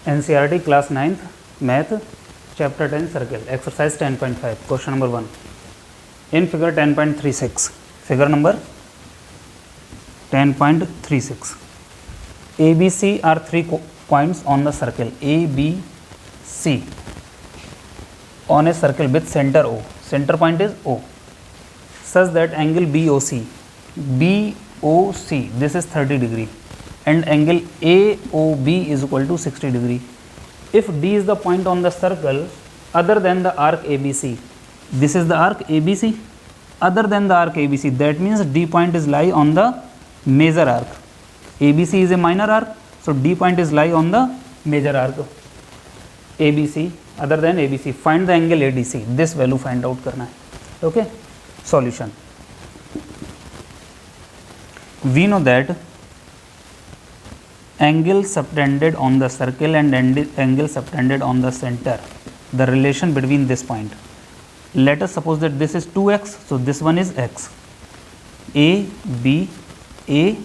NCERT class 9th math chapter 10 circle exercise 10.5 question number 1 in figure 10.36 figure number 10.36 ABC are 3 points on the circle ABC on a circle with center O. Center point is O such that angle BOC this is 30 degree and angle AOB is equal to 60 degree. If D is the point on the circle other than the arc ABC, this is the arc ABC, other than the arc ABC, that means D point is lie on the major arc. ABC is a minor arc, so D point is lie on the major arc. ABC other than ABC, find the angle ADC. This value find out करना है. Okay, solution. We know that angle subtended on the circle and angle subtended on the center, the relation between this point. Let us suppose that this is 2x, so this one is x. A, B, A,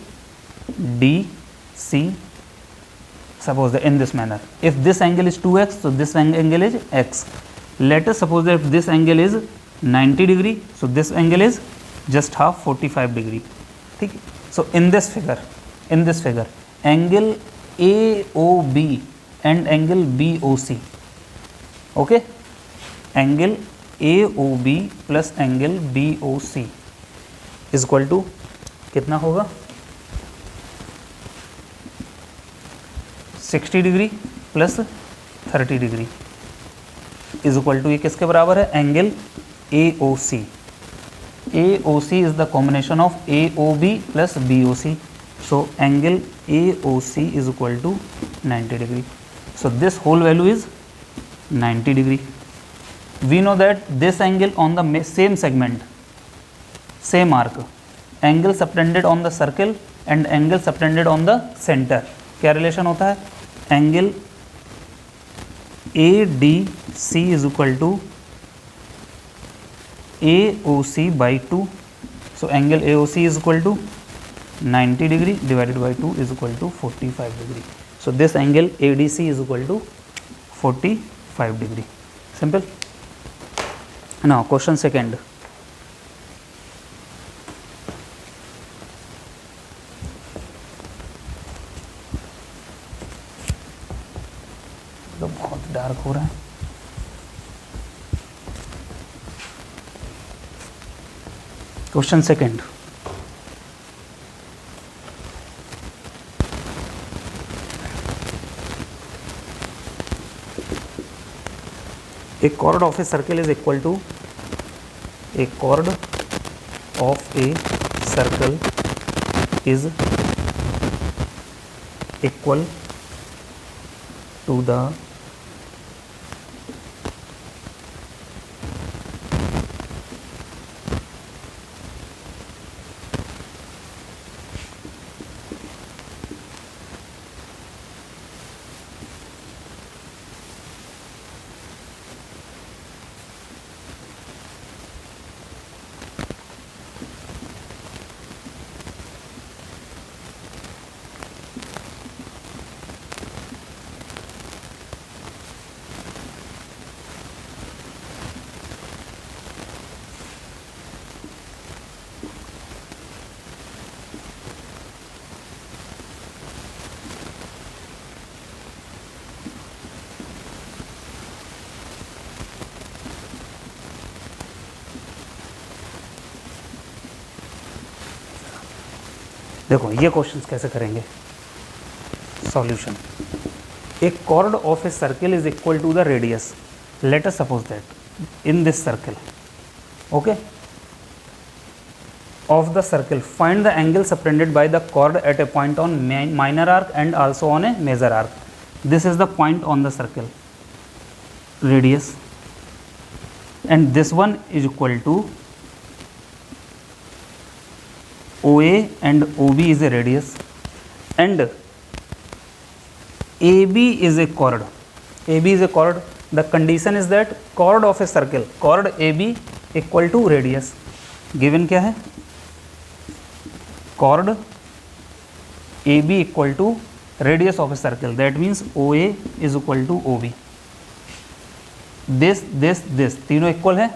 D, C, suppose that in this manner. If this angle is 2x, so this angle is x. Let us suppose that if this angle is 90 degree, so this angle is just half 45 degree. Okay? So in this figure, angle AOB and angle BOC, okay, angle AOB plus angle BOC is equal to कितना होगा 60 degree plus 30 degree is equal to ये किसके बराबर है angle AOC. AOC is the combination of AOB plus BOC. So angle AOC is equal to 90 degree. So this whole value is 90 degree. We know that this angle on the same segment, same arc, angle subtended on the circle and angle subtended on the center, क्या relation होता है? Angle ADC is equal to AOC by 2. So angle AOC is equal to 90 degree divided by 2 is equal to 45 degree. So this angle ADC is equal to 45 degree. Simple. Now question second. तो बहुत dark हो रहा है. Question second. A chord of a circle is equal to a chord of a circle is equal to the देखो ये questions कैसे करेंगे. Solution. A chord of a circle is equal to the radius. Let us suppose that in this circle, okay, of the circle find the angle subtended by the chord at a point on minor arc and also on a major arc. This is the point on the circle, radius, and this one is equal to OA and OB is a radius and AB is a chord. AB is a chord. The condition is that chord of a circle, chord AB equal to radius. Given क्या है? Chord AB equal to radius of a circle, that means OA is equal to OB. this तीनों equal है,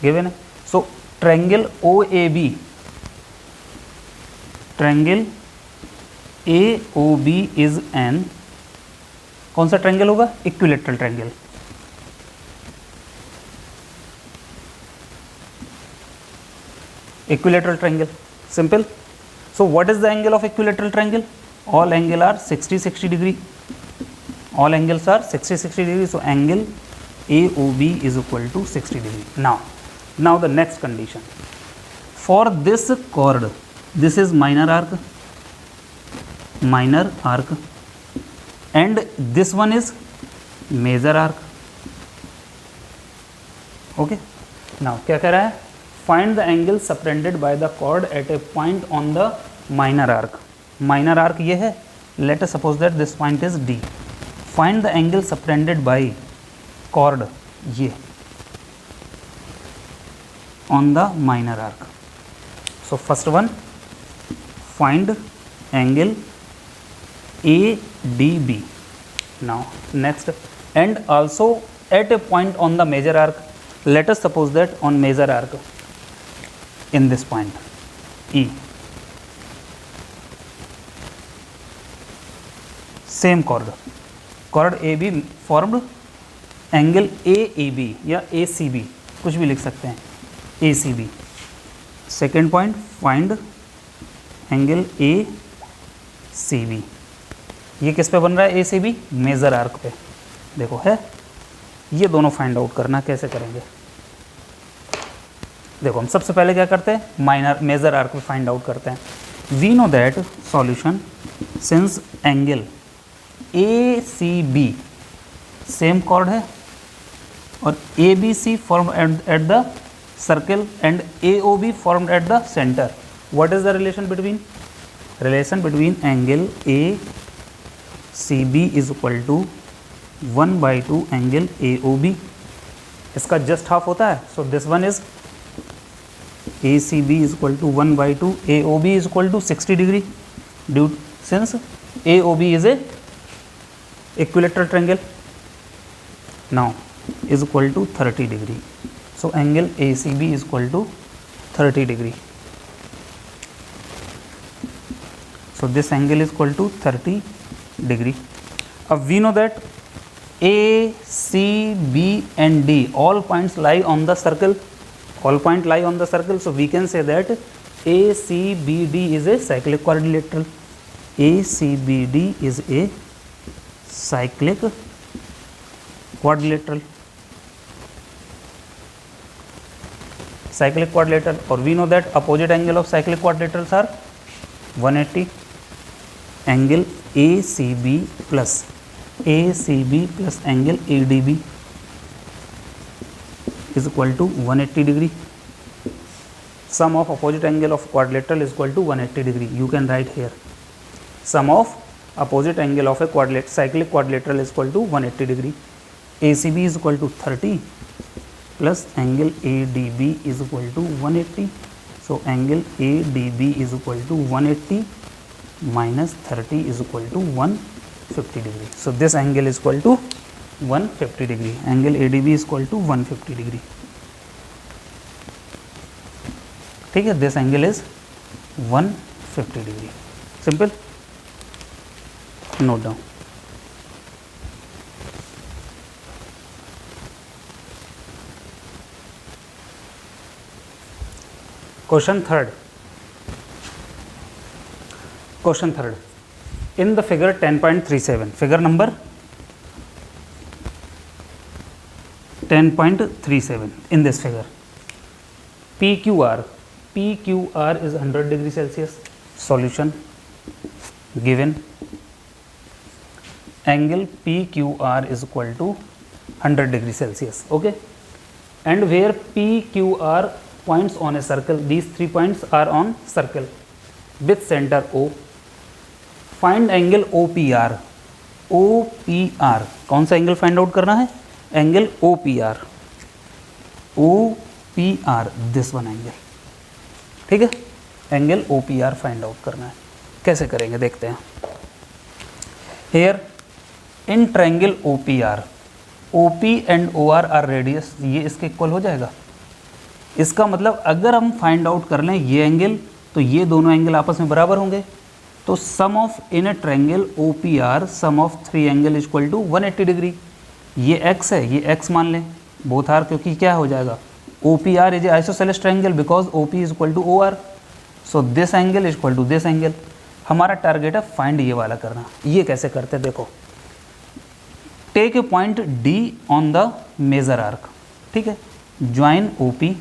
given है. So triangle OAB, triangle AOB is an, कौन सा triangle होगा? Equilateral triangle. Equilateral triangle, simple. So what is the angle of equilateral triangle? All angle are 60 degree. All angles are 60 degree. So angle AOB is equal to 60 degree. Now the next condition. For this chord, this is minor arc, and this one is major arc. Okay. Now क्या कह रहा है? Find the angle subtended by the chord at a point on the minor arc. Minor arc ये है. Let us suppose that this point is D. Find the angle subtended by chord ये on the minor arc. So first one, find angle ADB. Now next, and also at a point on the major arc. Let us suppose that on major arc, in this point E, same chord AB formed angle AAB या ACB, कुछ भी लिख सकते हैं, ACB. Second point, find angle ACB. ये किस पे बन रहा है? ACB मेजर आर्क पे. देखो है, ये दोनों फाइंड आउट करना. कैसे करेंगे? देखो हम सबसे पहले क्या करते हैं? माइनर मेजर आर्क पे फाइंड आउट करते हैं. We know that solution, since angle ACB same chord है और ABC form at the circle and AOB formed at the centre. What is the relation between? Relation between angle ACB is equal to 1/2 angle AOB. इसका just half होता है. So this one is ACB is equal to 1/2, AOB is equal to 60 degree, since AOB is a equilateral triangle. Now is equal to 30 degree. So angle ACB is equal to 30 degree. So this angle is equal to 30 degree. We know that A, C, B and D all points lie on the circle. All points lie on the circle, so we can say that ACBD is a cyclic quadrilateral. ACBD is a cyclic quadrilateral. Cyclic quadrilateral, or we know that opposite angle of cyclic quadrilaterals are 180. Angle ACB plus angle ADB is equal to 180 degree. Sum of opposite angle of quadrilateral is equal to 180 degree. You can write here, sum of opposite angle of a cyclic quadrilateral is equal to 180 degree. ACB is equal to 30 plus angle ADB is equal to 180. So angle ADB is equal to 180 minus 30 is equal to 150 degree. So this angle is equal to 150 degree. Angle ADB is equal to 150 degree. ठीक है, this angle is 150 degree. Simple. Note down. Question third. In the figure 10.37, figure number 10.37, in this figure, PQR is 100 degree Celsius. Solution given, angle PQR is equal to 100 degree Celsius. Okay, and where PQR points on a circle, these 3 points are on circle with center O. Find angle OPR. कौन सा angle find out करना है? Angle OPR, this one angle. ठीक है, angle OPR find out करना है. कैसे करेंगे देखते हैं। Here in triangle OPR, OP and OR are radius, ये इसके इक्वल हो जाएगा। इसका मतलब अगर हम फाइंड आउट कर लें ये एंगल, तो ये दोनों एंगल आपस में बराबर होंगे। तो sum of in a triangle OPR sum of 3 angle equal to 180 degree. ये x है, ये x मान लें, बोथ आर, क्योंकि क्या हो जाएगा, OPR is a isosceles triangle because OP is equal to OR, so this angle is equal to this angle. हमारा टारगेट है फाइंड ये वाला करना। ये कैसे करते हैं देखो, take a point D on the major arc, ठीक है, ज्वाइन OP,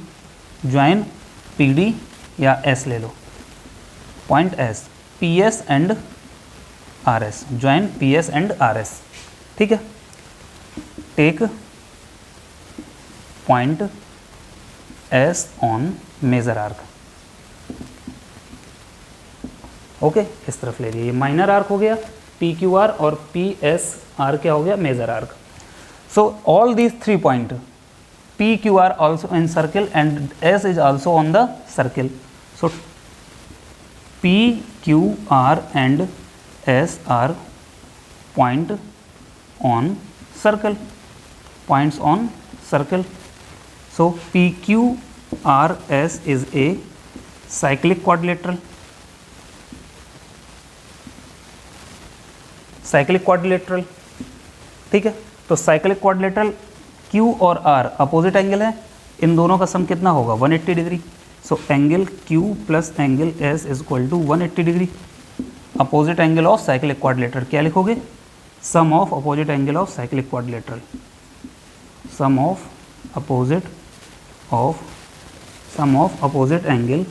ज्वाइन PD या S ले लो, point S, PS and RS, join PS and RS, ठीक है। Take point S on major arc, okay, इस तरफ ले लिए, ये माइनर आर्क हो गया PQR और PSR क्या हो गया, major arc. So all these 3 point PQR also in circle and S is also on the circle. So PQR and S are point on circle, points on circle. So PQRS is a cyclic quadrilateral. Cyclic quadrilateral, ठीक है। तो cyclic quadrilateral Q और R opposite angle है, इन दोनों का sum कितना होगा 180 degree. So angle Q plus angle S is equal to 180 degree. Opposite angle of cyclic quadrilateral क्या लिखोगे, sum of opposite angle of cyclic quadrilateral, sum of opposite angle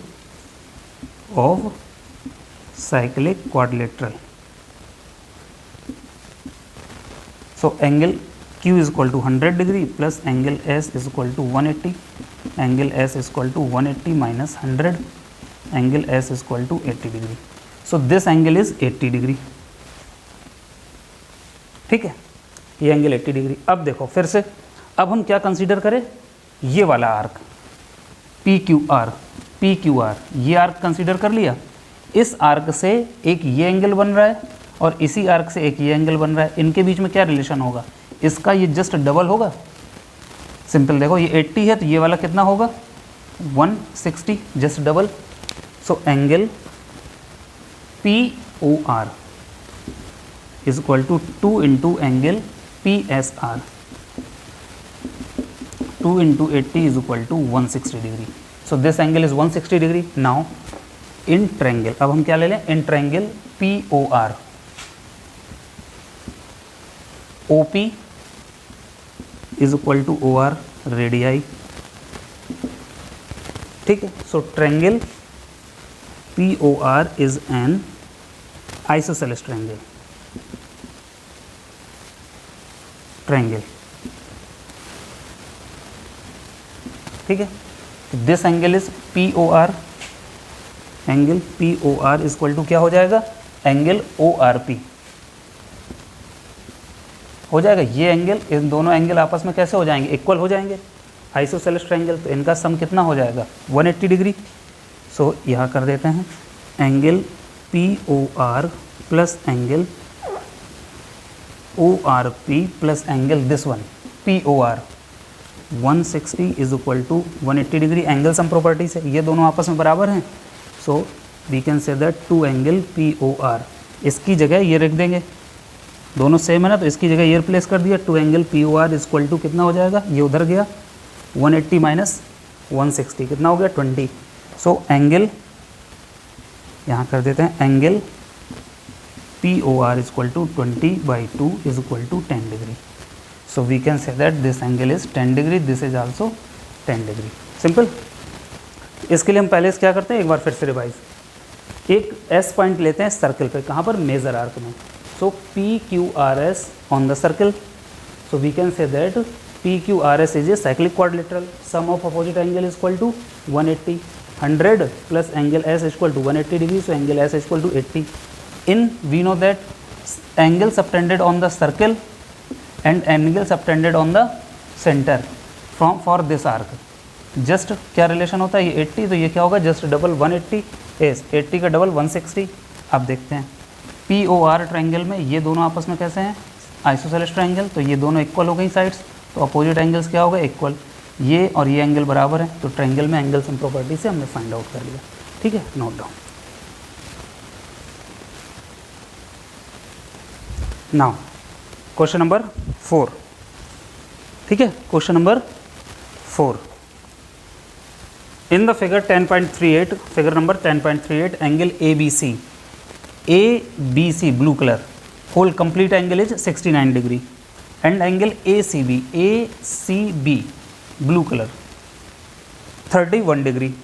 of cyclic quadrilateral. So angle Q is equal to 100 degree plus angle S is equal to 180, angle S is equal to 180 minus 100, angle S is equal to 80 degree. So this angle is 80 degree, ठीक है, ये angle 80 degree. अब देखो फिर से, अब हम क्या कंसीडर करें, ये वाला आर्क PQR, ये आर्क कंसीडर कर लिया। इस आर्क से एक ये एंगल बन रहा है और इसी आर्क से एक ये एंगल बन रहा है, इनके बीच में क्या रिलेशन होगा, इसका ये जस्ट डबल होगा। सिंपल देखो, ये 80 है तो ये वाला कितना होगा 160, just double. So angle POR is equal to 2 into angle PSR, 2 into 80 is equal to 160 degree. So this angle is 160 degree. Now in triangle, अब हम क्या ले लें, इन triangle POR, OP is equal to OR radii, ठीक है। So triangle POR is an isosceles triangle, ठीक है। This angle is POR, angle POR is equal to क्या हो जाएगा, एंगल ORP हो जाएगा। ये एंगल, इन दोनों एंगल आपस में कैसे हो जाएंगे, इक्वल हो जाएंगे, आइसोसेलेस ट्रायंगल, तो इनका सम कितना हो जाएगा 180 डिग्री। सो यहाँ कर देते हैं angle POR plus angle ORP plus angle this one POR 160 is equal to 180 degree. Angle sum property से ये दोनों आपस में बराबर हैं, so we can say that 2 angle POR, इसकी जगह ये रख देंगे, दोनों सेम है ना, तो इसकी जगह ये रिप्लेस कर दिया, 2 angle POR is equal to कितना हो जाएगा, ये उधर गया 180 माइनस 160 कितना हो गया 20। सो एंगल यहाँ कर देते हैं, angle POR is equal to 20/2 is equal to 10 degree. So we can say that this angle is 10 degree, this is also 10 degree. Simple. इसके लिए हम पहले से क्या करते हैं, एक बार फिर से रिवाइज, एक S पॉइंट लेते हैं सर्कल पे, कहाँ पर, मेजर आर्क में। So PQRS on the circle. So we can say that PQRS is a cyclic quadrilateral. Sum of opposite angle is equal to 180. 100 plus angle S is equal to 180 degrees. So angle S is equal to 80. In we know that angle subtended on the circle and angle subtended on the center for this arc. Just क्या relation होता है, ये 80 तो ये क्या होगा, just double 180 S, 80 का double 160। अब देखते हैं POR ट्रायंगल में ये दोनों आपस में कैसे हैं, आइसोसेलेस ट्रायंगल, तो ये दोनों इक्वल हो गई साइड्स, तो अपोजिट एंगल्स क्या होगा, इक्वल। ये और ये एंगल बराबर है, तो ट्रायंगल में एंगल सम प्रॉपर्टी से हमने फाइंड आउट कर लिया। ठीक है, note down. Now question number 4। ठीक है, question number 4। In the figure 10.38, figure number 10.38, angle ABC blue colour, whole complete angle is 69 degree, and angle ACB blue colour 31 degree.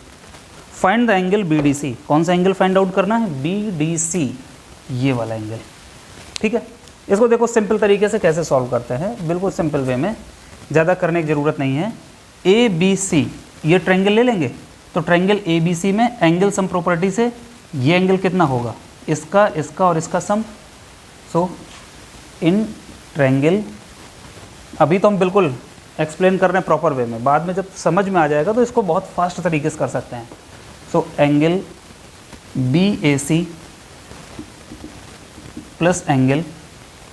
Find the angle BDC। कौन सा angle find out करना है, BDC, ये वाला angle. ठीक है, इसको देखो सिंपल तरीके से कैसे सॉल्व करते हैं, बिल्कुल सिंपल वे में, ज़्यादा करने की ज़रूरत नहीं है। ABC ये ट्रायंगल ले लेंगे, तो ट्रायंगल ABC में एंगल सम प्रॉपर्टी से ये एंगल कितना होगा, इसका, इसका और इसका सम। सो इन ट्रायंगल, अभी तो हम बिल्कुल एक्सप्लेन कर रहे हैं प्रॉपर वे में, बाद में जब समझ में आ जाएगा तो इसको बहुत फास्ट तरीके से कर सकते हैं। So angle BAC plus angle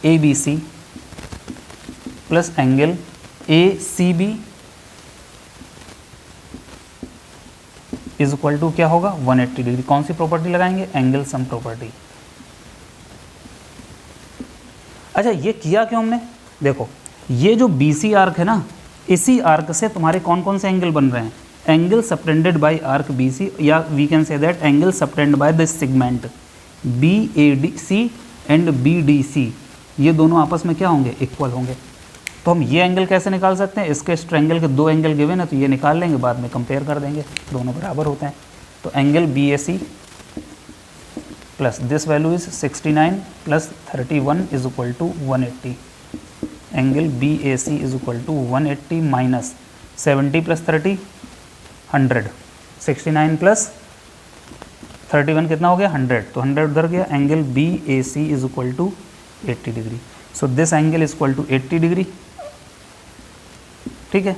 ABC plus angle ACB is equal to क्या होगा, 180 डिग्री। कौन सी प्रॉपर्टी लगाएंगे, एंगल सम प्रॉपर्टी। अच्छा, ये किया क्यों हमने, देखो ये जो BC आर्क है ना, इसी आर्क से तुम्हारे कौन कौन से एंगल बन रहे हैं, angle subtended by arc BC, या we can say that angle subtend by this segment BADC and BDC, ये दोनों आपस में क्या होंगे, इक्वल होंगे। तो हम ये एंगल कैसे निकाल सकते हैं, इसके इस ट्रायंगल के दो एंगल गिवन है, तो ये निकाल लेंगे, बाद में कंपेयर कर देंगे, दोनों बराबर होते हैं। तो angle BAC plus this value is 69 plus 31 is equal to 180। Angle BAC is equal to 180 minus 70 plus 30 100, 69 plus 31 कितना हो गया, 100, तो 100 उधर गया। Angle BAC is equal to 80 degree. So this angle is equal to 80 degree. ठीक है,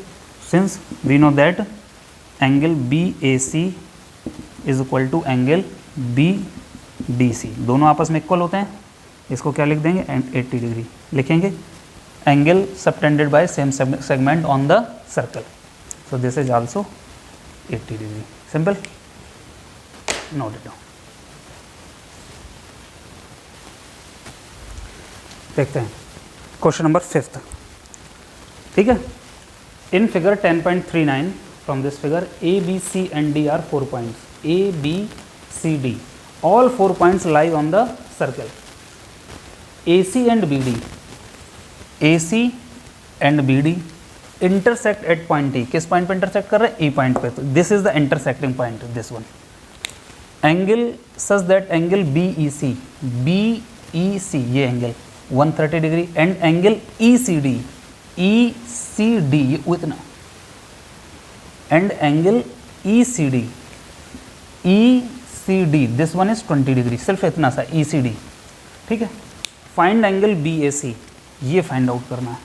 since we know that angle BAC is equal to angle BDC, दोनों आपस में इक्वल होते हैं, इसको क्या लिख देंगे, 80 डिग्री लिखेंगे। Angle subtended bye same segment on the circle, so this is also 80 degree. Simple, note it down. देखते हैं क्वेश्चन नंबर 5। ठीक है, in figure 10.39 from this figure ABC and D are 4 points, ABCD, all 4 points lie on the circle। AC and BD intersect at point E। किस point पे intersect कर रहे हैं, E point पे, तो this is the intersecting point, this one. Angle such that angle BEC ये angle 130 degree, and angle ECD इतना, and angle ECD this one is 20 degree, सिर्फ इतना सा ECD। ठीक है, फाइंड एंगल BAC, ये फाइंड आउट करना है।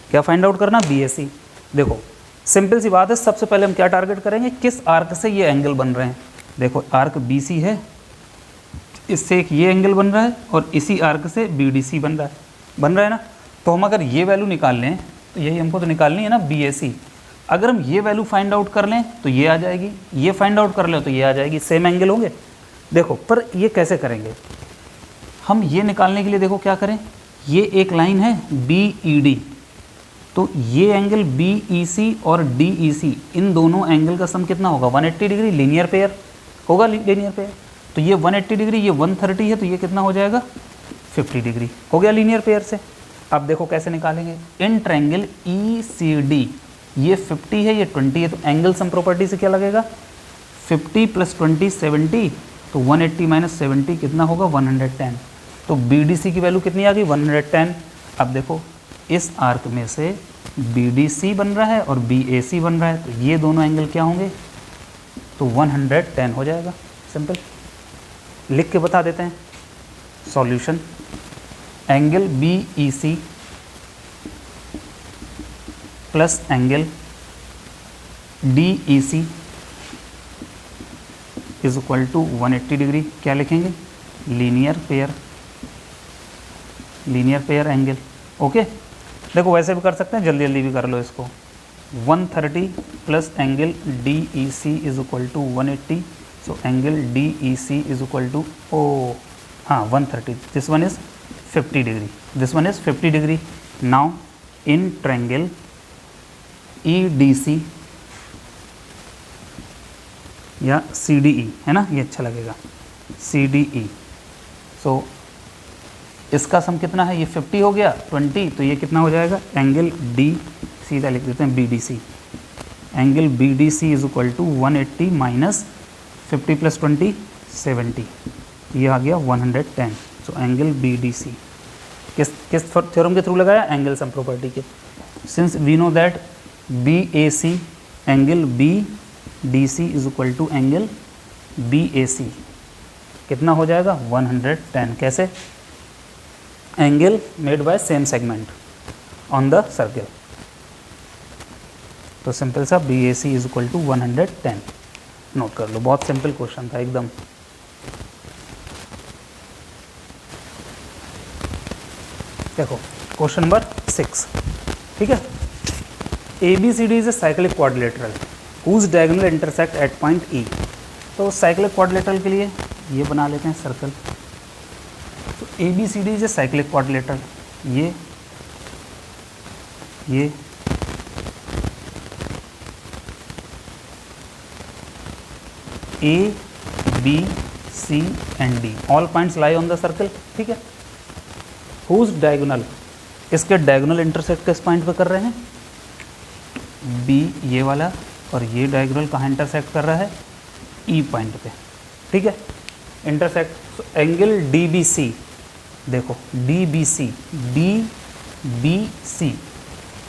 क्या फाइंड आउट करना, BAC। देखो सिंपल सी बात है, सबसे पहले हम क्या टारगेट करेंगे, किस आर्क से ये एंगल बन रहे हैं। देखो आर्क BC है, इससे एक ये एंगल बन रहा है, और इसी आर्क से BDC बन रहा है ना। तो हम अगर ये वैल्यू निकाल लें, तो यही हमको तो निकालनी है ना, BAC। अगर हम ये वैल्यू फाइंड आउट कर लें तो ये आ जाएगी, ये फाइंड आउट कर लें तो ये आ जाएगी, सेम एंगल होंगे। देखो पर ये कैसे करेंगे, हम ये निकालने के लिए देखो क्या करें, ये एक लाइन है BED, तो ये एंगल BEC और DEC, इन दोनों एंगल का सम कितना होगा, 180 डिग्री, लीनियर पेयर होगा, लीनियर पेयर। तो ये 180 डिग्री, ये 130 है, तो ये कितना हो जाएगा, 50 डिग्री हो गया लीनियर पेयर से। अब देखो कैसे निकालेंगे, इन ट्रायंगल ECD ये 50 है, ये 20 है, तो एंगल सम प्रॉपर्टी से क्या लगेगा, 50 प्लस 20 70, तो 180 माइनस 70 कितना होगा, 110। तो BDC की वैल्यू कितनी आ गई, 110। अब देखो इस आर्क में से BDC बन रहा है और BAC बन रहा है, तो ये दोनों एंगल क्या होंगे, तो 110 हो जाएगा। सिंपल, लिख के बता देते हैं solution. Angle BEC plus angle DEC is equal to 180 degree, क्या लिखेंगे, लीनियर पेयर एंगल। ओके, देखो वैसे भी कर सकते हैं, जल्दी जल्दी भी कर लो इसको। 130 plus angle D E C is equal to 180, so angle D E C is equal to 130, this one is 50 degree, this one is 50 degree. Now in triangle E D C या सी डी ई, है ना, ये अच्छा लगेगा, C D E. सो इसका सम कितना है, ये 50 हो गया, 20, तो ये कितना हो जाएगा, एंगल डी, सीधा लिख देते हैं B D C, angle B D C is equal to 180 minus 50 plus 20 70, ये आ गया 110। So angle B D C किस थ्योरम के थ्रू लगाया, एंगल सम प्रॉपर्टी के। Since we know that B A C angle B D C is equal to angle B A C, कितना हो जाएगा 110, कैसे, angle made by same segment on the circle. तो simple सा B A C is equal to 110, note कर लो, बहुत simple question था एकदम। देखो क्वेश्चन नंबर 6, ठीक है, A B C D is a cyclic quadrilateral whose diagonal intersect at point E। तो साइक्लिक क्वाड्रिलेटरल के लिए ये बना लेते हैं सर्कल। तो A B C D is a cyclic quadrilateral, ये A B C and D all points lie on the circle, ठीक है। whose डायगोनल, इसके डायगोनल इंटरसेक्ट किस पॉइंट पे कर रहे हैं, बी ये वाला, और ये डायगोनल कहाँ इंटरसेक्ट कर रहा है, ई पॉइंट पे, ठीक है, intersect. So angle D B C, देखो डी बी सी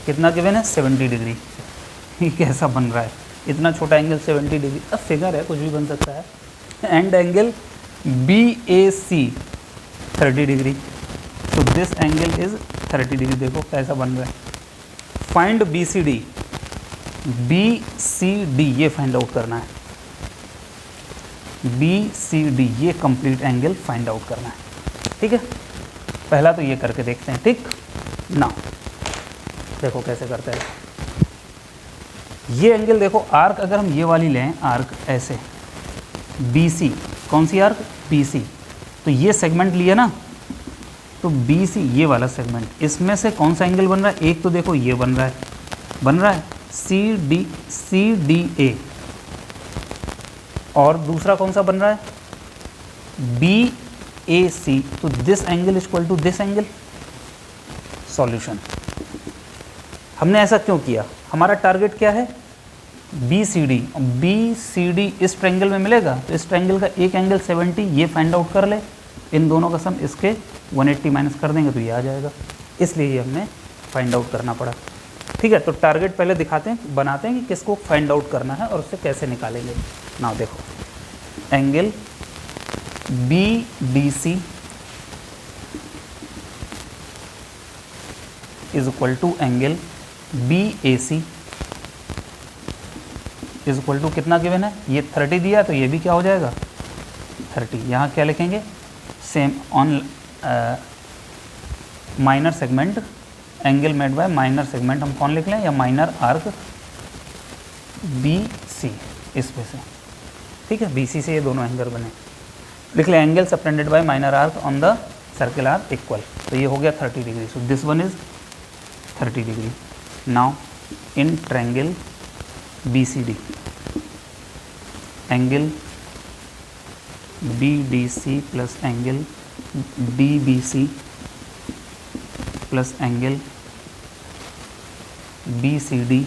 कितना गिवन है, 70 डिग्री। ये कैसा बन रहा है, इतना छोटा एंगल 70 डिग्री, अब फिगर है, कुछ भी बन सकता है। And angle B A C 30 degree, तो दिस एंगल इज 30 डिग्री, देखो कैसा बन रहा है। Find B C D, B C D ये फाइंड आउट करना है, बी सी डी ये कंप्लीट एंगल फाइंड आउट करना है, ठीक है। पहला तो ये करके देखते हैं, ठीक ना, देखो कैसे करते हैं। ये एंगल देखो, आर्क अगर हम ये वाली लें, आर्क ऐसे बी सी, कौन सी आर्क, बी सी, तो ये सेगमेंट लिया ना, तो बी सी ये वाला सेगमेंट, इसमें से कौन सा एंगल बन रहा है, एक तो देखो ये बन रहा है सी डी ए, और दूसरा कौन सा बन रहा है, बी ए सी, तो this angle is equal to this angle. Solution, हमने ऐसा क्यों किया, हमारा टारगेट क्या है, बी सी डी इस ट्रायंगल में मिलेगा, तो इस ट्रायंगल का एक एंगल 70 ये फाइंड आउट कर ले, इन दोनों का सम इसके 180 माइनस कर देंगे तो ये आ जाएगा, इसलिए ये हमने फाइंड आउट करना पड़ा, ठीक है। तो टारगेट पहले दिखाते हैं, बनाते हैं कि किसको फाइंड आउट करना है और उससे कैसे निकालेंगे। ना देखो angle B D C is equal to angle B A C is equal to कितना गिवन है, ये 30 दिया, तो ये भी क्या हो जाएगा 30। यहाँ क्या लिखेंगे, same on minor segment, angle made bye minor segment हम कौन लिख लें, या माइनर आर्क बी सी, इस पे से, ठीक है, बी सी से ये दोनों एंगल बने, लिख लें angle subtended by minor arc on the circle are equal, तो ये हो गया 30 degree. So this one is 30 degree. Now in triangle B C D, angle B D C plus angle D B C plus angle B C D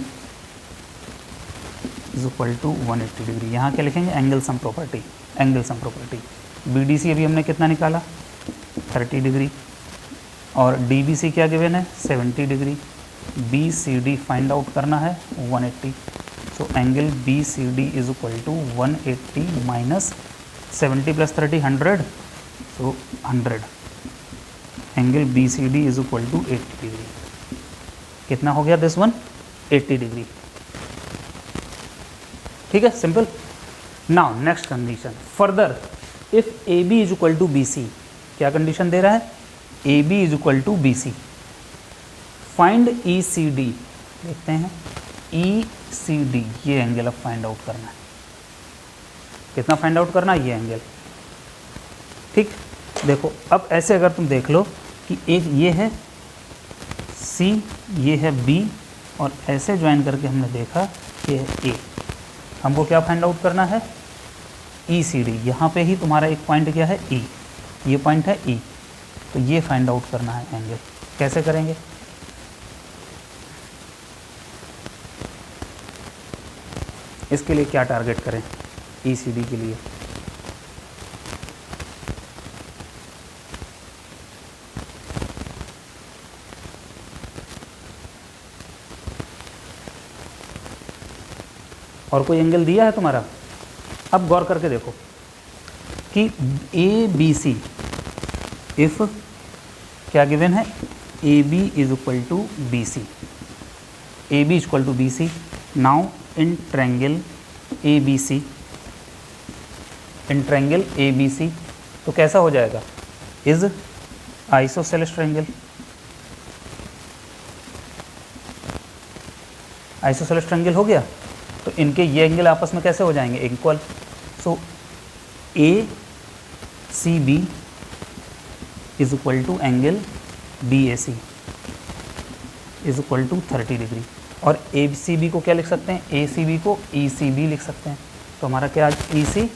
is equal to 180 degree. यहाँ क्या लिखेंगे, angle sum property, B D C अभी हमने कितना निकाला 30 degree, और D B C क्या given है 70 degree, B C D find out करना है 180, so angle B C D is equal to 180 minus 70 plus 30 100, so 100, angle B C D is equal to 80 degree. कितना हो गया दिस वन, 80 डिग्री, ठीक है, simple. Now next condition, further if A B is equal to B C, क्या condition दे रहा है, A B is equal to B C, find E C D, देखते हैं ई सी डी, ये angle अब फाइंड आउट करना है, कितना फाइंड आउट करना है, ये एंगल, ठीक। देखो अब ऐसे अगर तुम देख लो कि एक ये है सी, ये है बी, और ऐसे ज्वाइन करके हमने देखा ये है ए, हमको क्या फाइंड आउट करना है, ई सी डी, यहाँ पे ही तुम्हारा एक पॉइंट क्या है ई, ये पॉइंट है ई, तो ये फाइंड आउट करना है एंगल, कैसे करेंगे, इसके लिए क्या टारगेट करें, ई सी डी के लिए, और कोई एंगल दिया है तुम्हारा, अब गौर करके देखो कि ए बी सी, इफ क्या गिवन है, A B is equal to B C, A B is equal to B C, now in triangle A B C, in triangle A B C, तो कैसा हो जाएगा, is isosceles triangle, isosceles triangle हो गया, तो इनके ये एंगल आपस में कैसे हो जाएंगे, equal, so A C B is equal to angle B A C is equal to 30 degree, और ए सी बी को क्या लिख सकते हैं, ए सी बी को ई सी बी लिख सकते हैं, तो हमारा क्या ई सी,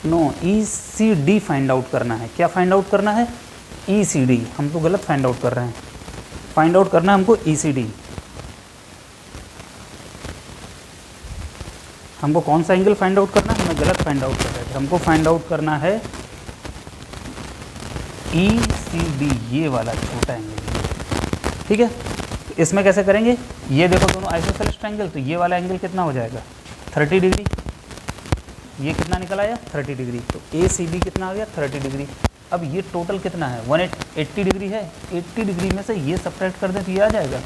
नो ई सी डी फाइंड आउट करना है, क्या फाइंड आउट करना है, ई सी डी, हम तो गलत फाइंड आउट कर रहे हैं, फाइंड आउट करना है हमको ई सी डी, हमको कौन सा एंगल फाइंड आउट करना है, हमें गलत फाइंड आउट कर रहे थे, हमको फाइंड आउट करना है ई सी डी, ये वाला छोटा एंगल, ठीक है। तो इसमें कैसे करेंगे, ये देखो दोनों आइसोसेलेस ट्रायंगल, तो ये वाला एंगल कितना हो जाएगा 30 डिग्री, ये कितना निकल आया 30 डिग्री, तो ए सी बी कितना आ गया 30 डिग्री, अब ये टोटल कितना है 180 डिग्री है, 80 डिग्री में से ये सब्ट्रैक्ट कर दें तो ये आ जाएगा,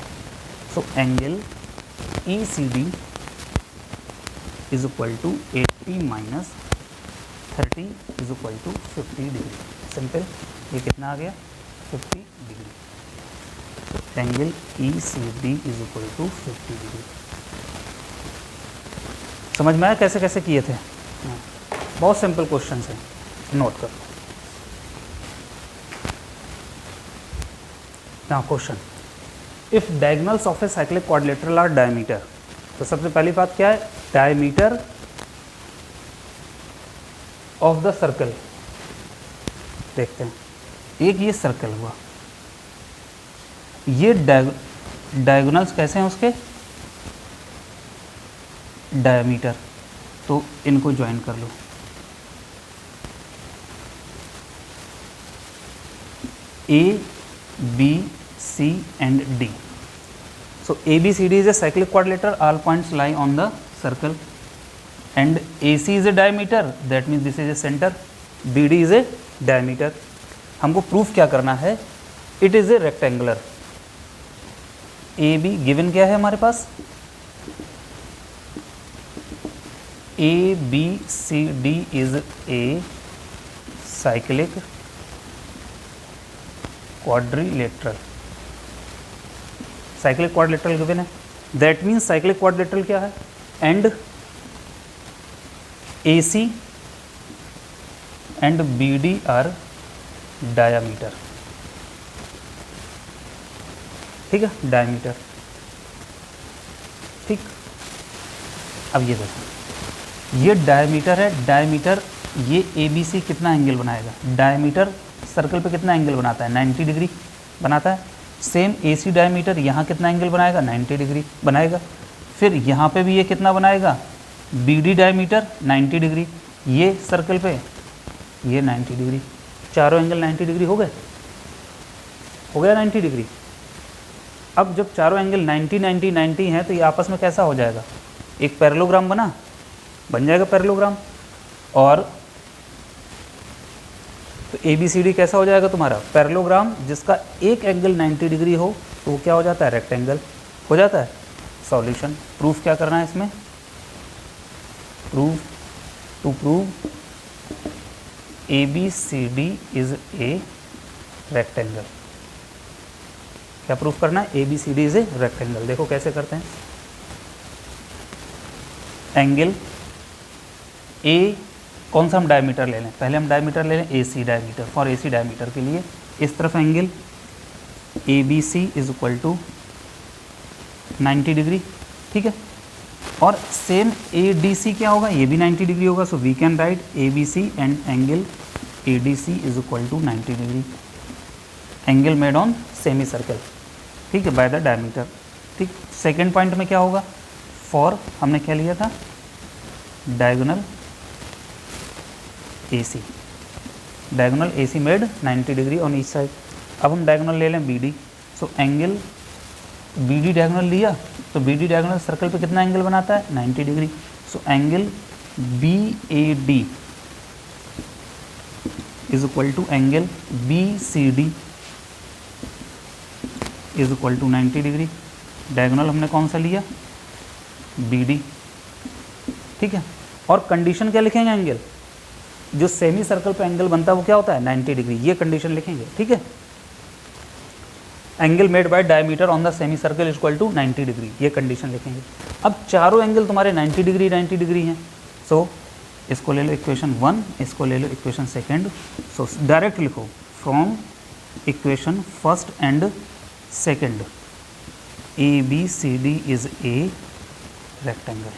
so angle E C D is equal to 80 minus 30 is equal to 50 degree, simple, ये कितना आ गया 50 degree, angle E C D is equal to 50 degree. समझ में आया कैसे कैसे किए थे, बहुत सिंपल क्वेश्चन है, नोट करो। Now question, if diagonals of a cyclic quadrilateral are diameter, तो सबसे पहली बात क्या है, डायमीटर ऑफ द सर्कल, देखते हैं, एक ये सर्कल हुआ, ये डायगोनल्स कैसे हैं उसके, डायमीटर, तो इनको ज्वाइन कर लो, A B C and D, so ABCD is a cyclic quadrilateral, all points lie on the circle, and AC is a diameter, that means this is a center, BD is a diameter, हमको proof क्या करना है, it is a rectangular, AB given क्या है हमारे पास, ABCD is a cyclic quadrilateral, cyclic quadrilateral given है, that means cyclic quadrilateral क्या है, and AC and BD are diameter, ठीक है, डायामीटर, ठीक। अब ये देखो, ये डायामीटर है, डायामीटर ये ABC कितना एंगल बनाएगा, डायामीटर सर्कल पे कितना एंगल बनाता है 90 डिग्री बनाता है, सेम AC डायमीटर यहाँ कितना एंगल बनाएगा 90 डिग्री बनाएगा, फिर यहाँ पे भी ये कितना बनाएगा BD डायमीटर 90 डिग्री, ये सर्कल पे ये 90 डिग्री, चारों एंगल 90 डिग्री हो गया 90 डिग्री। अब जब चारों एंगल 90 90 90 हैं तो ये आपस में कैसा हो जाएगा, एक पैरेललोग्राम बन जाएगा पैरेललोग्राम, और तो ABCD कैसा हो जाएगा तुम्हारा पैरेललोग्राम, जिसका एक एंगल 90 डिग्री हो तो वो क्या हो जाता है, रेक्टेंगल हो जाता है। सॉल्यूशन, प्रूफ क्या करना है इसमें, prove ABCD is a rectangle। क्या प्रूफ करना है? ABCD is a rectangle। देखो कैसे करते हैं। एंगल A कौन सा हम डायमीटर ले लें? पहले हम डायमीटर ले लें AC diameter. For AC diameter के लिए इस तरफ angle ABC is equal to 90 degree, ठीक है। और सेम ADC क्या होगा? ये भी 90 डिग्री होगा। So we can write ABC and angle ADC is equal to 90 degree. Angle made on semi circle, ठीक है, बाय द डायमीटर, ठीक। सेकेंड पॉइंट में क्या होगा? फॉर हमने क्या लिया था? Diagonal AC, diagonal AC made 90 degree on each side. अब हम डायगोनल ले लें BD। So angle BD diagonal लिया तो BD डायगोनल सर्कल पे कितना एंगल बनाता है? 90 degree. So angle BAD is equal to angle BCD is equal to 90 degree. Diagonal हमने कौन सा लिया? BD, ठीक है। और कंडीशन क्या लिखेंगे? एंगल जो सेमी सर्कल पे एंगल बनता है वो क्या होता है? 90 डिग्री। ये कंडीशन लिखेंगे, ठीक है। Angle made by diameter on the semi circle is equal to 90 degree, ये कंडीशन लिखेंगे। अब चारों एंगल तुम्हारे 90 डिग्री हैं। सो इसको ले लो इक्वेशन 1, इसको ले लो इक्वेशन सेकेंड। सो डायरेक्ट लिखो from equation first and second ABCD is a rectangle.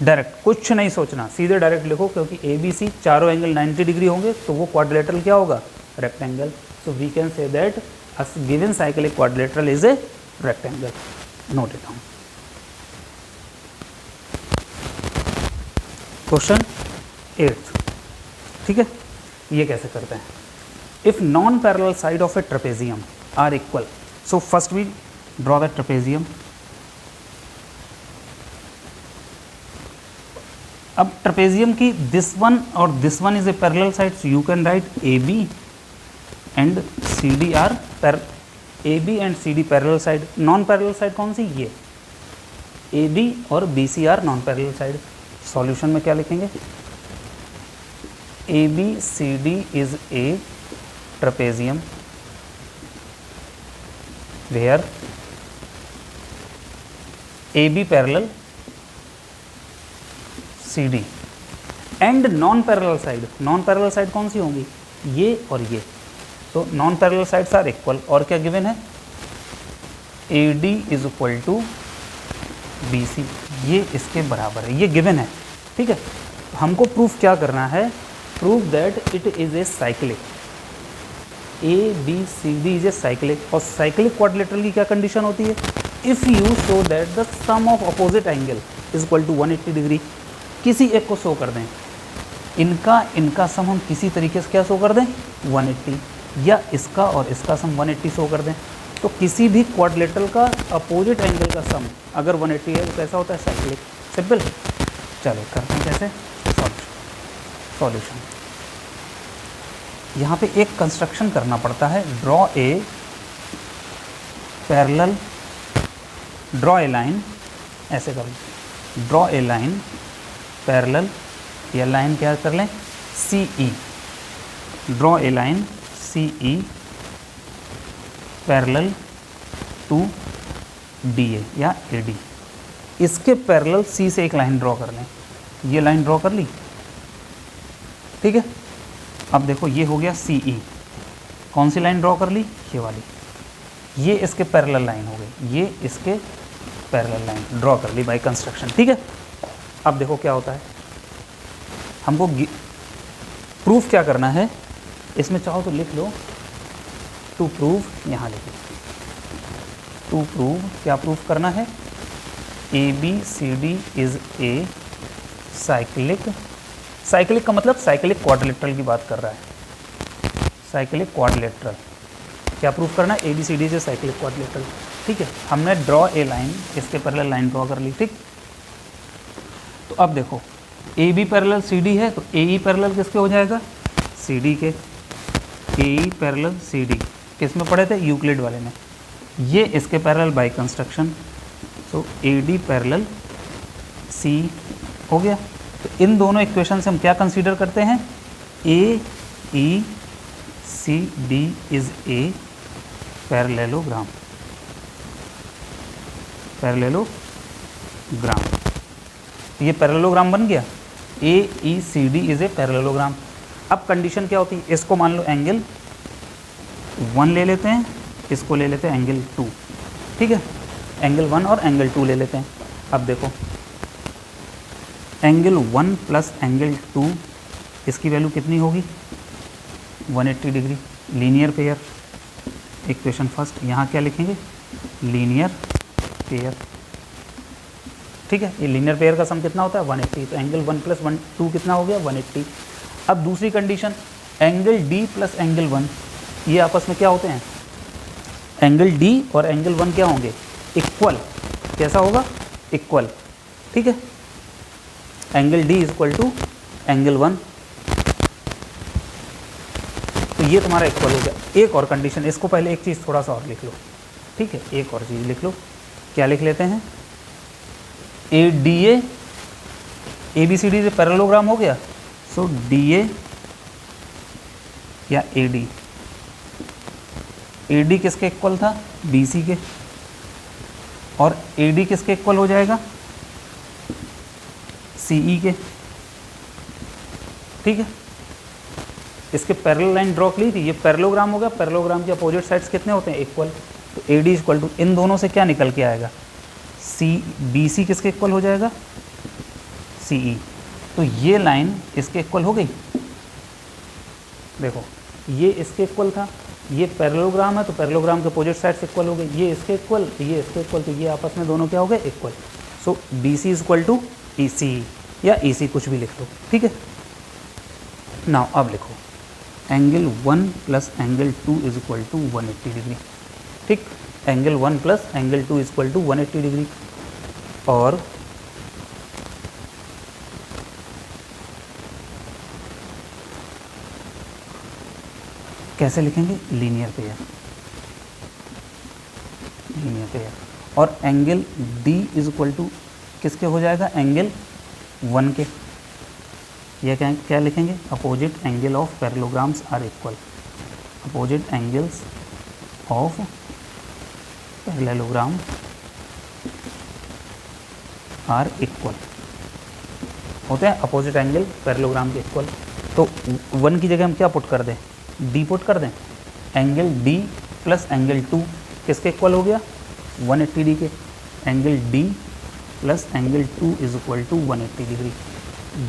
Direct, कुछ नहीं सोचना, सीधे डायरेक्ट लिखो, क्योंकि ABC चारों एंगल 90 डिग्री होंगे तो वो क्वाड्रिलेटरल क्या होगा? Rectangle. So we can say that a given cyclic quadrilateral is a rectangle. Note it down. Question 8, ठीक है। ये कैसे करते हैं? If non parallel side of a trapezium are equal, so first we draw the trapezium. अब trapezium की this one और this one is a parallel side, so you can write AB and CD are AB and CD parallel side. Non parallel side कौन सी? ये AB और BC are non parallel side. Solution में क्या लिखेंगे? ABCD is a trapezium where AB parallel CD and non parallel side. Non parallel side कौन सी होंगी? ये और ये। तो non parallel sides are equal. और क्या गिवन है? AD is equal to BC, ये इसके बराबर है, ये गिवन है, ठीक है। हमको प्रूफ क्या करना है? Proof that it is a cyclic. ABCD is a cyclic. और साइक्लिक क्वाड्रिलेटरल की क्या कंडीशन होती है? If you show that the sum of opposite angle is equal to 180 degree. किसी एक को शो कर दें, इनका सम हम किसी तरीके से क्या शो कर दें? 180, या इसका और इसका सम 180 शो कर दें। तो किसी भी क्वाड्रिलेटरल का अपोजिट एंगल का सम अगर 180 है तो कैसा होता है? साइक्लिक। सिंपल। चलो करते हैं कैसे? सॉल्यूशन। यहाँ पे एक कंस्ट्रक्शन करना पड़ता है। ड्रॉ ए लाइन, ऐसे कर लो, ड्रॉ ए लाइन पैरेलल, या लाइन क्या कर लें? CE। Draw a line CE parallel to DA या AD। इसके पैरेलल C से एक लाइन ड्रॉ कर लें। ये लाइन ड्रॉ कर ली, ठीक है। अब देखो ये हो गया CE। कौन सी लाइन ड्रॉ कर ली? ये वाली। ये इसके पैरेलल लाइन हो गई, ये इसके पैरेलल लाइन ड्रॉ कर ली बाय कंस्ट्रक्शन, ठीक है। अब देखो क्या होता है, हमको प्रूफ क्या करना है? इसमें चाहो तो लिख लो टू प्रूव, यहाँ लिखो टू प्रूव। क्या प्रूफ करना है? ABCD is a cyclic. Cyclic का मतलब साइक्लिक क्वाड्रिलेटरल की बात कर रहा है। साइक्लिक क्वाड्रिलेटरल क्या प्रूफ करना है? ABCD is a cyclic quadrilateral, ठीक है। हमने ड्रॉ ए लाइन, इसके पैरेलल लाइन ड्रॉ कर ली, ठीक। तो अब देखो AB पैरेलल CD है तो AE पैरेलल किसके हो जाएगा? CD के। AE पैरेलल CD किस में पढ़े थे? यूक्लिड वाले में। ये इसके parallel by construction. So AD parallel C हो गया। तो इन दोनों इक्वेशन से हम क्या कंसीडर करते हैं, A E C D is a parallelogram, parallelogram. ये पैरेललोग्राम बन गया, A E C D is a parallelogram. अब कंडीशन क्या होती है, इसको मान लो एंगल 1 ले लेते हैं, इसको ले लेते हैं एंगल 2, ठीक है, एंगल 1 और एंगल 2 ले लेते हैं। अब देखो एंगल 1 प्लस एंगल 2, इसकी वैल्यू कितनी होगी, 180 degree, linear pair. Equation first, यहाँ क्या लिखेंगे, लीनियर पेयर, ठीक है। ये लीनियर पेयर का सम कितना होता है, 180, तो एंगल 1 प्लस 2 कितना हो गया, 180। अब दूसरी condition, angle D plus angle 1, ये आपस में क्या होते हैं, एंगल डी और एंगल 1 क्या होंगे, इक्वल। कैसा होगा, इक्वल, ठीक है। Angle D is equal to angle 1, तो ये तुम्हारा इक्वल हो गया। एक और कंडीशन, इसको पहले एक चीज़ थोड़ा सा और लिख लो, ठीक है, एक और चीज़ लिख लो। क्या लिख लेते हैं, A D A B C D से पैरेललोग्राम हो गया, सो डी ए या ए डी किसके इक्वल था, बी सी के, और ए डी किसके इक्वल हो जाएगा, सी ई के, ठीक है। इसके पैरेलल लाइन ड्रॉ की थी, ये पैरेललोग्राम हो गया, पैरेललोग्राम के अपोजिट साइड्स कितने होते हैं, इक्वल। तो ए डी इक्वल टू, इन दोनों से क्या निकल के आएगा, सी बी सी किसके इक्वल हो जाएगा, सी ई। तो ये लाइन इसके इक्वल हो गई, देखो ये इसके इक्वल था, ये पैरेललोग्राम है तो पैरेललोग्राम के अपोजिट साइड्स इक्वल हो गए, ये इसके इक्वल, ये इसके इक्वल, तो ये आपस में दोनों क्या हो गए, equal. So B C is equal to E C या ई सी, कुछ भी लिख लो, ठीक है। नाउ अब लिखो angle 1 plus angle 2 is equal to 180 degree, ठीक। Angle 1 plus angle 2 is equal to 180 degree, और कैसे लिखेंगे, लीनियर पेयर, लीनियर पेयर। और angle D is equal to किसके हो जाएगा, एंगल 1 के। यह क्या लिखेंगे, opposite angle of parallelograms are equal, opposite angles of parallelogram are equal होते हैं, अपोजिट एंगल पैरेललोग्राम के इक्वल। तो 1 की जगह हम क्या पुट कर दें, डी पुट कर दें। एंगल डी प्लस एंगल 2 किसके इक्वल हो गया, 180 डिग्री के। Angle D plus angle 2 is equal to 180 degree.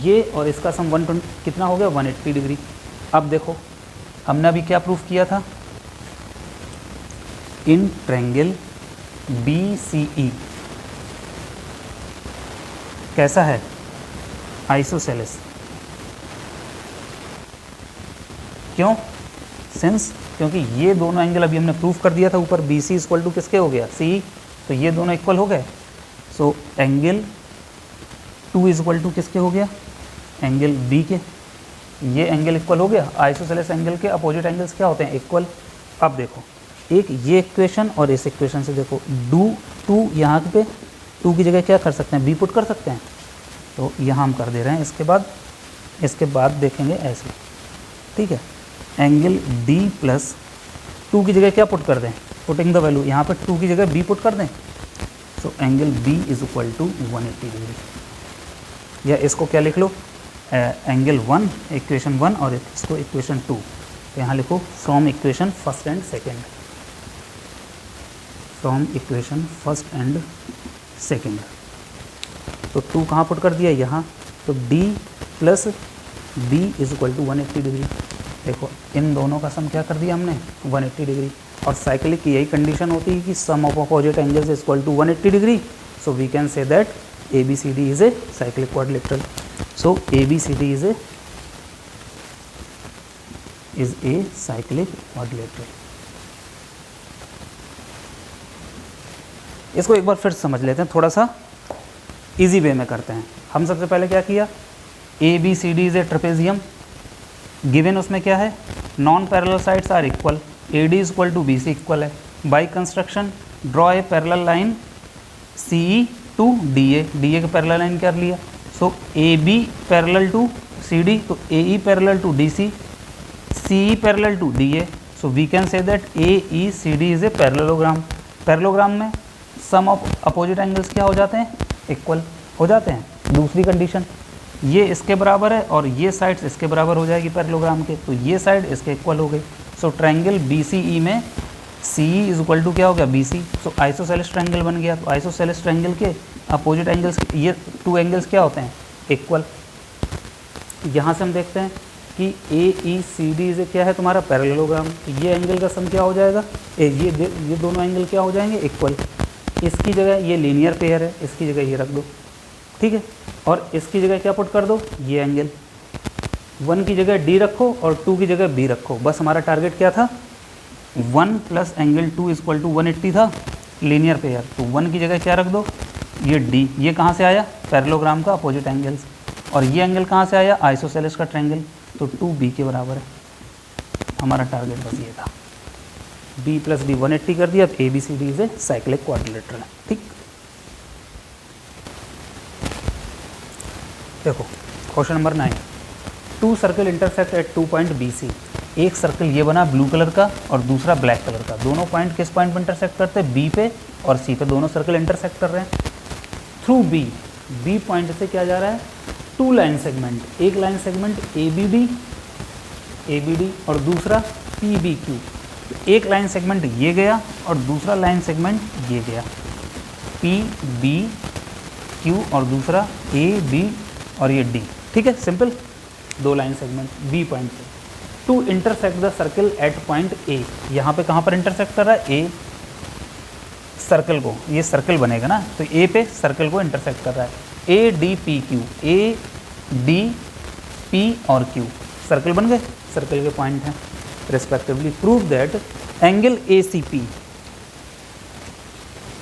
ये और इसका सम 120 कितना हो गया, 180 डिग्री। अब देखो हमने अभी क्या प्रूफ किया था, इन ट्रायंगल बी सी ई कैसा है, आइसोसेलेस। क्यों, सिंस क्योंकि ये दोनों एंगल अभी हमने प्रूफ कर दिया था ऊपर, बी सी इक्वल टू किसके हो गया, सी, तो ये दोनों इक्वल हो गए। So angle 2 is equal to किसके हो गया, एंगल बी के। ये एंगल इक्वल हो गया, आइसोसेलेस एंगल के अपोजिट एंगल्स क्या होते हैं, इक्वल। अब देखो एक ये इक्वेशन और इस इक्वेशन से देखो, डू 2 यहाँ पे 2 की जगह क्या कर सकते हैं, बी पुट कर सकते हैं, तो यहाँ हम कर दे रहे हैं। इसके बाद देखेंगे ऐसे, ठीक है। एंगल डी प्लस 2 की जगह क्या पुट कर दें, पुटिंग द वैल्यू, यहाँ पर 2 की जगह बी पुट कर दें। So angle B is equal to 180 degree. या इसको क्या लिख लो, एंगल 1 इक्वेशन 1 और इसको इक्वेशन 2। तो यहाँ लिखो from equation first and second, from equation first and second. तो 2 कहाँ पुट कर दिया, यहाँ। तो D plus B is equal to 180 degree. देखो इन दोनों का सम क्या कर दिया हमने, 180 डिग्री। और साइक्लिक की यही कंडीशन होती है कि sum of opposite angles is equal to 180 degree. So we can say that ABCD is a cyclic quadrilateral. So ABCD is a cyclic quadrilateral. इसको एक बार फिर समझ लेते हैं, थोड़ा सा इजी वे में करते हैं। हम सबसे पहले क्या किया, ABCD is a trapezium, given उसमें क्या है, non parallel sides are equal, AD is equal to BC equal है। By construction draw a parallel line CE to D A के पैरेलल लाइन कर लिया, so A B parallel to C D, तो A E parallel to D C, C E parallel to D A, so we can say that A E C D is a parallelogram. Parallelogram में सम of opposite angles क्या हो जाते हैं, equal हो जाते हैं। दूसरी कंडीशन, ये इसके बराबर है और ये साइड्स इसके बराबर हो जाएगी पैरेललोग्राम के, तो ये साइड इसके इक्वल हो गई। सो ट्रायंगल बी सी ई में सी ई इज इक्वल टू क्या हो गया, बी सी, सो आइसोसेलेस ट्रायंगल बन गया। तो आइसोसेलेस ट्रायंगल के अपोजिट एंगल्स, ये टू एंगल्स क्या होते हैं, इक्वल। यहाँ से हम देखते हैं कि ए ई सी डी इज क्या है तुम्हारा पैरेललोग्राम, तो ये एंगल का सम क्या हो जाएगा, ये दोनों एंगल क्या हो जाएंगे, इक्वल। इसकी जगह ये लीनियर पेयर है, इसकी जगह ये रख दो, ठीक है, और इसकी जगह क्या पुट कर दो, ये एंगल। 1 की जगह डी रखो और 2 की जगह बी रखो, बस हमारा टारगेट क्या था, 1 प्लस एंगल 2 इक्वल टू 180 था, लीनियर पेयर, तो 1 की जगह क्या रख दो, ये डी। ये कहाँ से आया, पैरेललोग्राम का अपोजिट एंगल्स, और ये एंगल कहाँ से आया, आइसोसेलेस का ट्रायंगल, तो 2b के बराबर है। हमारा टारगेट बस ये था, b प्लस डी 180 कर दिया, अब A B C D is a cyclic quadrilateral. ठीक, देखो question number 9, 2 circle intersect at 2 point B C. एक सर्कल ये बना ब्लू कलर का और दूसरा ब्लैक कलर का, दोनों पॉइंट किस पॉइंट पे इंटरसेक्ट करते हैं, बी पे और सी पे, दोनों सर्कल इंटरसेक्ट कर रहे हैं। थ्रू बी, बी पॉइंट से क्या जा रहा है, 2 लाइन सेगमेंट, एक line segment A B D और दूसरा पी बी क्यू। एक लाइन सेगमेंट ये गया और दूसरा लाइन सेगमेंट ये गया, पी बी क्यू और दूसरा ए बी और ये डी। ठीक है, simple, 2 line segment B point से। To intersect the circle at point A, यहाँ पे कहाँ पर इंटरसेक्ट कर रहा है, ए सर्कल को, ये सर्कल बनेगा ना, तो ए पे सर्कल को इंटरसेक्ट कर रहा है। A D P Q, A D P और क्यू सर्कल बन गए, सर्कल के पॉइंट हैं respectively. Prove that angle A C P,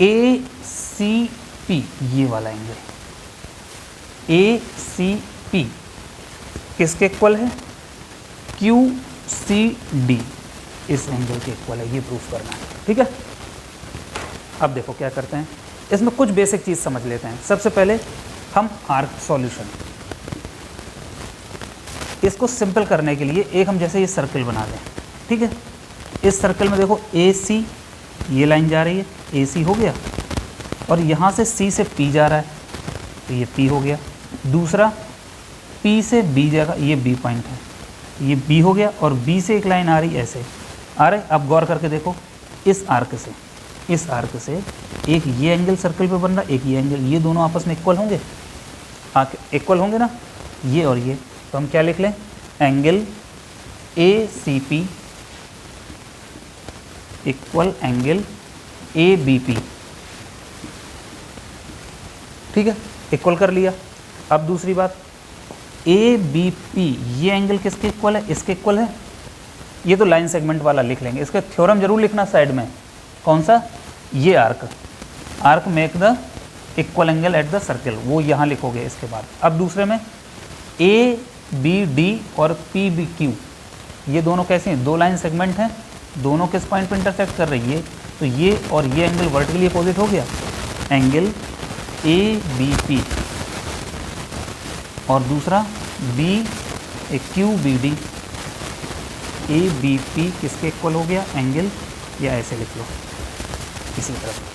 A C P ये वाला एंगल ए सी पी किसके इक्वल है, क्यू सी डी इस एंगल के इक्वल है, ये प्रूफ करना है। ठीक है, अब देखो क्या करते हैं, इसमें कुछ बेसिक चीज़ समझ लेते हैं। सबसे पहले हम आर्क सॉल्यूशन, इसको सिंपल करने के लिए एक हम जैसे ये सर्कल बना लें। ठीक है, इस सर्कल में देखो ए सी, ये लाइन जा रही है, ए सी हो गया, और यहाँ से सी से पी जा रहा है, तो ये पी हो गया। दूसरा पी से बी जाएगा, ये बी पॉइंट है, ये बी हो गया, और बी से एक लाइन आ रही ऐसे आ रहे। अब गौर करके देखो, इस आर्क से एक ये एंगल सर्कल पे बन रहा है, एक ये एंगल, ये दोनों आपस में इक्वल होंगे, इक्वल होंगे ना, ये और ये, तो हम क्या लिख लें, angle A C P equal angle A B P. ठीक है, इक्वल कर लिया। अब दूसरी बात, ए बी पी ये एंगल किसके इक्वल है, इसके इक्वल है। ये तो लाइन सेगमेंट वाला लिख लेंगे, इसका थ्योरम जरूर लिखना साइड में, कौन सा, ये arc make the equal angle eight the circle, वो यहाँ लिखोगे इसके बाद। अब दूसरे में ए बी डी और पी बी क्यू, ये दोनों कैसे हैं, 2 लाइन सेगमेंट हैं, दोनों किस पॉइंट पे इंटरसेक्ट कर रही है, तो ये और ये एंगल वर्टिकली अपोजिट हो गया, एंगल ए बी पी, और दूसरा B Q B D, A B P किसके इक्वल हो गया, एंगल, या ऐसे लिख लो इसी तरह,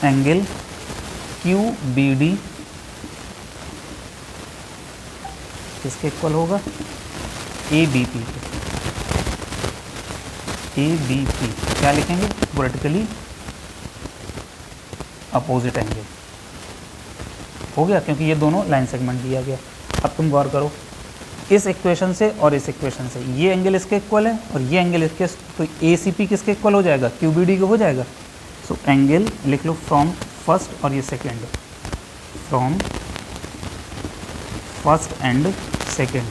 एंगल क्यू बी डी किसके इक्वल होगा, A B P, A B P क्या लिखेंगे, वर्टिकली अपोजिट एंगल हो गया, क्योंकि ये दोनों लाइन सेगमेंट दिया गया। अब तुम गौर करो, इस इक्वेशन से और इस इक्वेशन से ये एंगल इसके इक्वल है और ये एंगल इसके, तो ए सी पी किसके इक्वल हो जाएगा, क्यू बी डी को हो जाएगा। सो एंगल लिख लो फ्रॉम फर्स्ट और ये second, from first and second,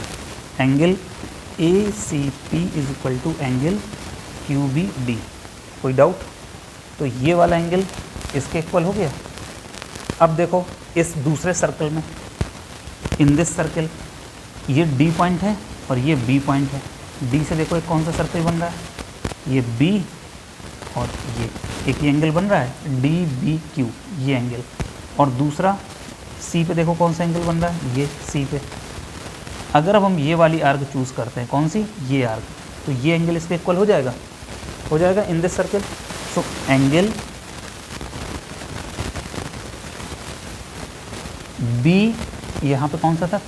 angle A C P is equal to angle Q B D. कोई डाउट, तो ये वाला एंगल इसके इक्वल हो गया। अब देखो इस दूसरे सर्कल में, इन दिस सर्कल, ये डी पॉइंट है और ये बी पॉइंट है, डी से देखो एक कौन सा सर्कल बन रहा है, ये B और ये एक ये एंगल बन रहा है DBQ, ये एंगल, और दूसरा C पे देखो कौन सा एंगल बन रहा है, ये C पे। अगर अब हम ये वाली आर्क चूज़ करते हैं, कौन सी, ये आर्क, तो ये एंगल इसके इक्वल हो जाएगा in this circle. So angle B यहाँ पे कौन सा था,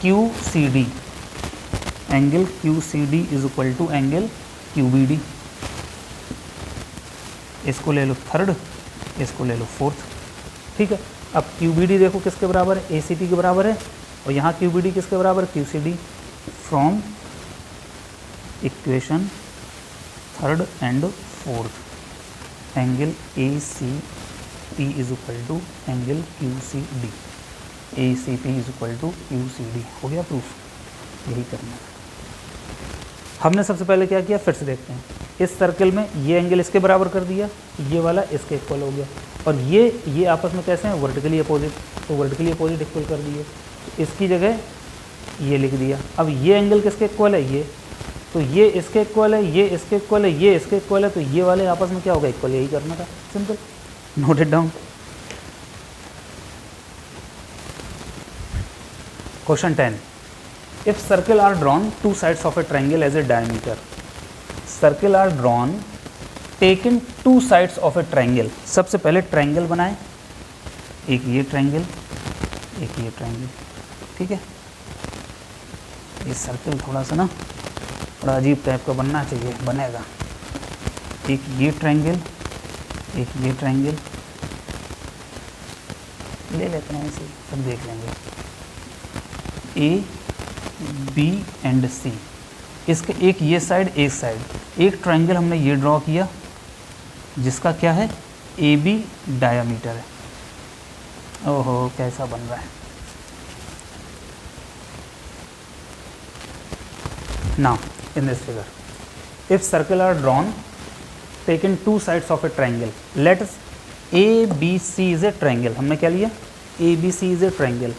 QCD, angle QCD is equal to angle QBD। इसको ले लो थर्ड, इसको ले लो फोर्थ, ठीक है। अब QBD देखो किसके बराबर है, ACP के बराबर है, और यहाँ QBD किसके बराबर, QCD। From equation third and fourth angle ACP is equal to angle QCD, ACP is equal to QCD। हो गया प्रूफ, यही करना है। हमने सबसे पहले क्या किया, फिर से देखते हैं। इस सर्कल में ये एंगल इसके बराबर कर दिया, ये वाला इसके इक्वल हो गया, और ये आपस में कैसे हैं, वर्टिकली अपोजिट, तो वर्टिकली अपोजिट इक्वल कर दिए। इसकी जगह ये लिख दिया। अब ये एंगल किसके इक्वल है, ये, तो ये इसके इक्वल है, ये इसके इक्वल है, ये इसके इक्वल है, तो ये वाले आपस में क्या होगा, इक्वल। यही करना था, simple, note it down. Question 10, if circle are drawn two sides of a triangle as a diameter, circle are drawn taken two sides of a triangle। सबसे पहले ट्रायंगल बनाए, एक ये ट्रायंगल, एक ये ट्रायंगल, ठीक है। ये सर्कल थोड़ा सा ना थोड़ा अजीब टाइप का बनना चाहिए, बनेगा। एक ये ट्रायंगल, एक ये ट्रायंगल ले लेते हैं, इसे सब देख लेंगे। A B एंड C, इसके एक ये साइड, एक साइड, एक ट्रायंगल हमने ये ड्रॉ किया जिसका क्या है, AB डायामीटर है। ओहो कैसा बन रहा है। Now in this figure, if circle are drawn taken to sides of a triangle, let ABC is a triangle. हमने क्या लिया, ABC इज ए ट्रायंगल,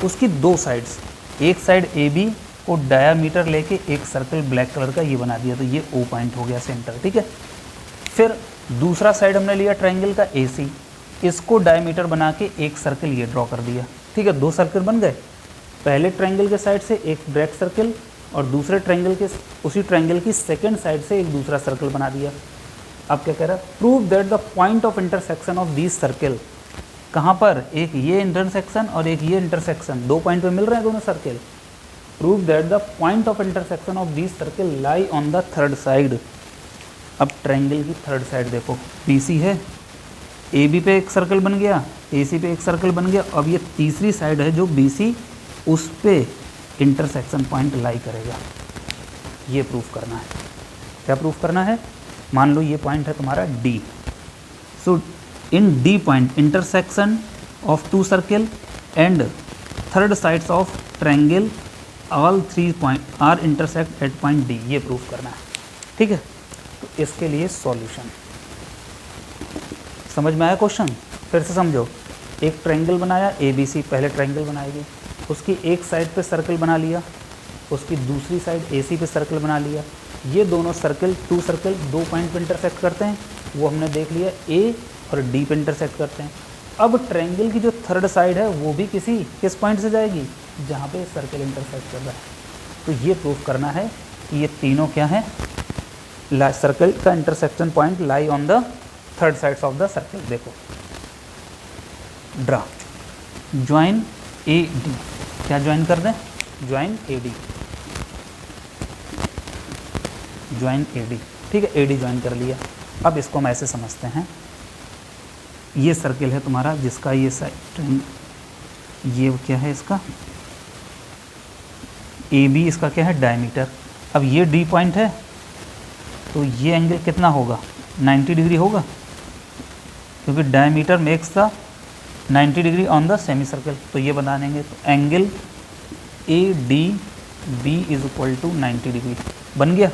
उसकी दो साइड्स, एक साइड AB को डायामीटर लेके एक सर्कल ब्लैक कलर का ये बना दिया, तो ये O पॉइंट हो गया सेंटर, ठीक है। फिर दूसरा साइड हमने लिया ट्रायंगल का AC, इसको डायामीटर बना के एक सर्कल ये ड्रॉ कर दिया, ठीक है। दो सर्कल बन गए, पहले ट्रायंगल के साइड से एक ब्लैक सर्कल, और दूसरे ट्रायंगल के उसी ट्रायंगल की सेकंड साइड से एक दूसरा सर्कल बना दिया। अब क्या कह रहा है, prove that the point of intersection of these circle, कहाँ पर, एक ये इंटरसेक्शन और एक ये इंटरसेक्शन, दो पॉइंट पे मिल रहे हैं दोनों circle. Prove that the point of intersection of these circle lie on the third side. अब ट्रायंगल की थर्ड साइड देखो, BC है, AB पे एक सर्कल बन गया, AC पे एक सर्कल बन गया, अब ये तीसरी साइड है जो BC, उस पे इंटरसेक्शन पॉइंट लाई करेगा। ये प्रूफ करना है। क्या प्रूफ करना है, मान लो ये पॉइंट है तुम्हारा D, so in D point intersection of two circle and third sides of triangle all three point are intersect at point D, ये प्रूफ करना है, ठीक है। तो इसके लिए सॉल्यूशन समझ में आया क्वेश्चन, फिर से समझो। एक ट्रायंगल बनाया ABC, पहले ट्रायंगल बनाएगी, उसकी एक साइड पे सर्कल बना लिया, उसकी दूसरी साइड AC पे सर्कल बना लिया। ये दोनों सर्कल, टू सर्कल दो पॉइंट पे इंटरसेक्ट करते हैं, वो हमने देख लिया, A और D पे इंटरसेक्ट करते हैं। अब ट्रायंगल की जो थर्ड साइड है वो भी किस पॉइंट से जाएगी, जहाँ पे सर्कल इंटरसेक्ट कर रहा है। तो ये प्रूफ करना है कि ये तीनों क्या है, सर्कल का intersection point lie on the third sides of the circle. देखो ड्रा, ज्वाइन AD, क्या ज्वाइन कर दें, ज्वाइन AD, ज्वाइन AD, ठीक है। AD ज्वाइन कर लिया। अब इसको हम ऐसे समझते हैं, ये सर्कल है तुम्हारा जिसका ये साइड, ये क्या है इसका AB, इसका क्या है डायमीटर। अब ये D पॉइंट है, तो ये एंगल कितना होगा, 90 डिग्री होगा, क्योंकि diameter makes the 90 degree on the semi circle. तो ये बना देंगे, तो angle ADB is equal to 90 degree बन गया।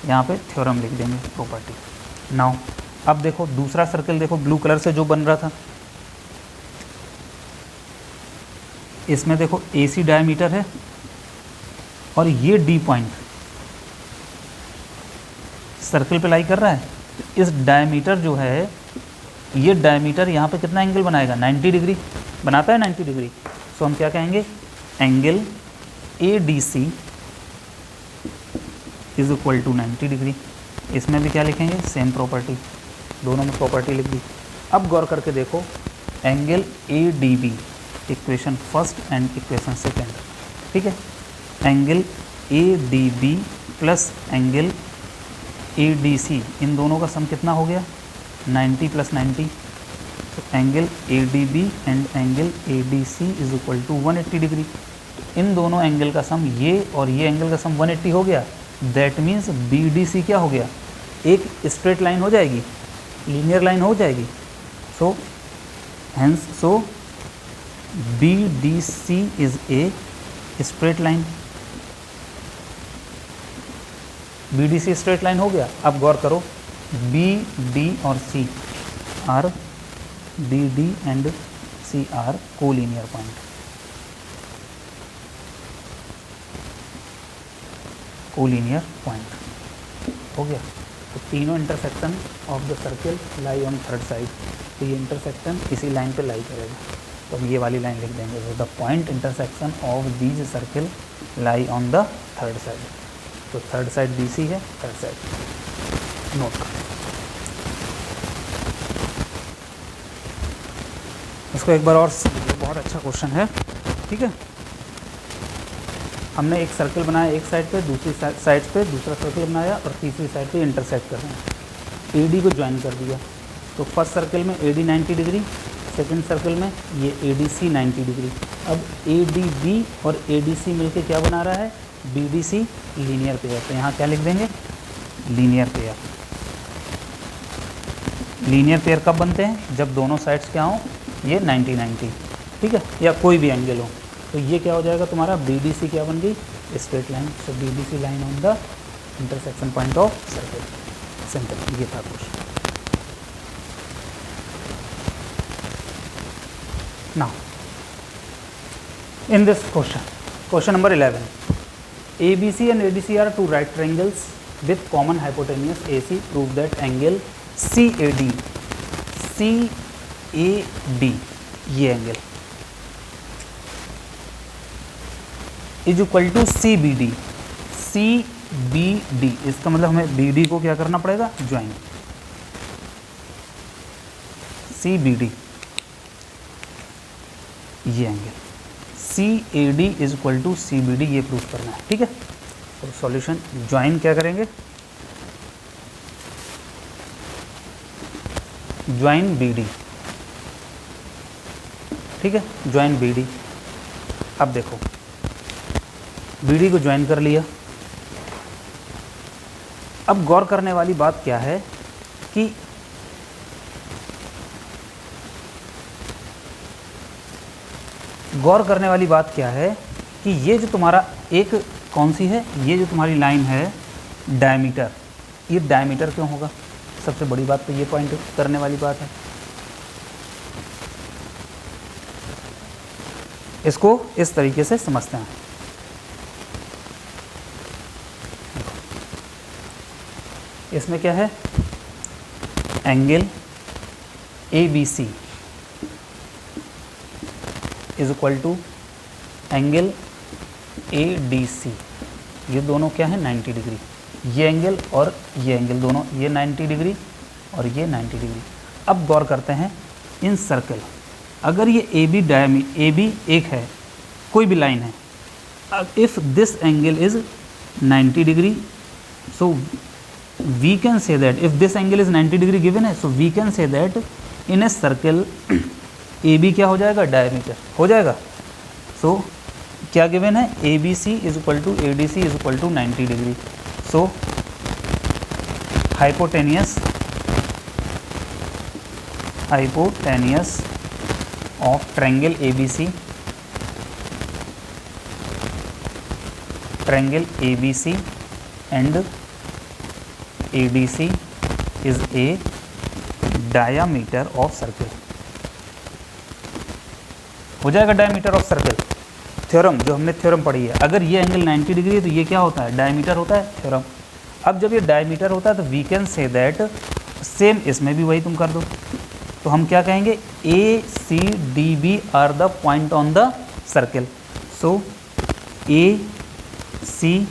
यहाँ पे थ्योरम लिख देंगे, प्रॉपर्टी। नाउ अब देखो दूसरा सर्कल, देखो ब्लू कलर से जो बन रहा था, इसमें देखो AC डायमीटर है और ये D पॉइंट, सर्कल पे लाई कर रहा है, तो इस डायमीटर जो है, ये डायमीटर यहाँ पे कितना एंगल बनाएगा, 90 डिग्री बनाता है, 90 डिग्री। सो हम क्या कहेंगे, angle ADC is equal to 90 degree. इसमें भी क्या लिखेंगे, सेम प्रॉपर्टी, दोनों में प्रॉपर्टी लिख दी। अब गौर करके देखो, angle ADB, equation first and equation second, ठीक है। Angle ADB plus angle ADC, इन दोनों का सम कितना हो गया, 90 प्लस 90। तो angle ADB and angle ADC is equal to 180 degree. तो इन दोनों एंगल का सम, ये और ये एंगल का सम 180 हो गया। दैट मीन्स BDC क्या हो गया, एक स्ट्रेट लाइन हो जाएगी, लीनियर लाइन हो जाएगी। So hence so BDC is a straight line. BDC straight line हो गया। अब गौर करो, BD और C are, BD and C are collinear point. Collinear point हो गया। तो तीनों intersection of the circle lie on third side. तो ये इंटरसेक्शन इसी लाइन पे लाई करेगा, तो हम ये वाली लाइन लिख देंगे। तो the point intersection of these circle lie on the third side. तो थर्ड साइड BC है, थर्ड साइड नोट कर। इसको एक बार और, बहुत अच्छा क्वेश्चन है, ठीक है। हमने एक सर्कल बनाया एक साइड पे, दूसरी साइड पे दूसरा सर्कल बनाया और तीसरी साइड पे इंटरसेक्ट कर रहे हैं। AD को ज्वाइन कर दिया। तो फर्स्ट सर्कल में AD 90 डिग्री, सेकंड सर्कल में ये ADC 90 डिग्री। अब ADB और ADC मिलके क्या बना रहा है, BDC लीनियर पेयर। तो यहाँ क्या लिख देंगे, लीनियर पेयर। लीनियर पेयर कब बनते हैं, जब दोनों साइड्स क्या हों, ये 90-90, ठीक है, या कोई भी एंगल हो। तो ये क्या हो जाएगा तुम्हारा, BDC क्या बन गई, straight line. So BDC line on the intersection point of circle. Simple, ये था question. Now in this question number 11, ABC and ADC are two right triangles with common hypotenuse AC. Prove that angle CAD ये angle is equal to CBD। इसका मतलब हमें BD को क्या करना पड़ेगा, ज्वाइन। CBD ये angle CAD is equal to CBD, ये प्रूफ करना है, ठीक है। तो सॉल्यूशन, ज्वाइन क्या करेंगे, ज्वाइन BD, ठीक है, ज्वाइन BD। अब देखो, BD को ज्वाइन कर लिया। अब गौर करने वाली बात क्या है कि ये जो तुम्हारा एक कौन सी है, ये जो तुम्हारी लाइन है डायमीटर, ये डायमीटर क्यों होगा, सबसे बड़ी बात तो ये पॉइंट करने वाली बात है। इसको इस तरीके से समझते हैं। इसमें क्या है, angle ABC is equal to angle ADC, ये दोनों क्या है 90 डिग्री। ये एंगल और ये एंगल दोनों, ये 90 डिग्री और ये 90 डिग्री। अब गौर करते हैं, इन सर्कल अगर ये AB एक है, कोई भी लाइन है, if this angle is 90 degree, so we can say that if this angle is 90 degree given है, so we can say that in a circle AB क्या हो जाएगा, डायमीटर हो जाएगा। सो क्या गिवन है, ABC is equal to ADC is equal to 90 degree. So hypotenuse of triangle ABC and ADC is a diameter of circle. हो जाएगा diameter of circle. Theorem जो हमने थ्योरम पढ़ी है, अगर ये एंगल 90 डिग्री है तो ये क्या होता है, डायमीटर होता है, थ्योरम। अब जब ये डायमीटर होता है तो we can say that same इसमें भी वही तुम कर दो, तो हम क्या कहेंगे A C D B are the point on the circle. So A C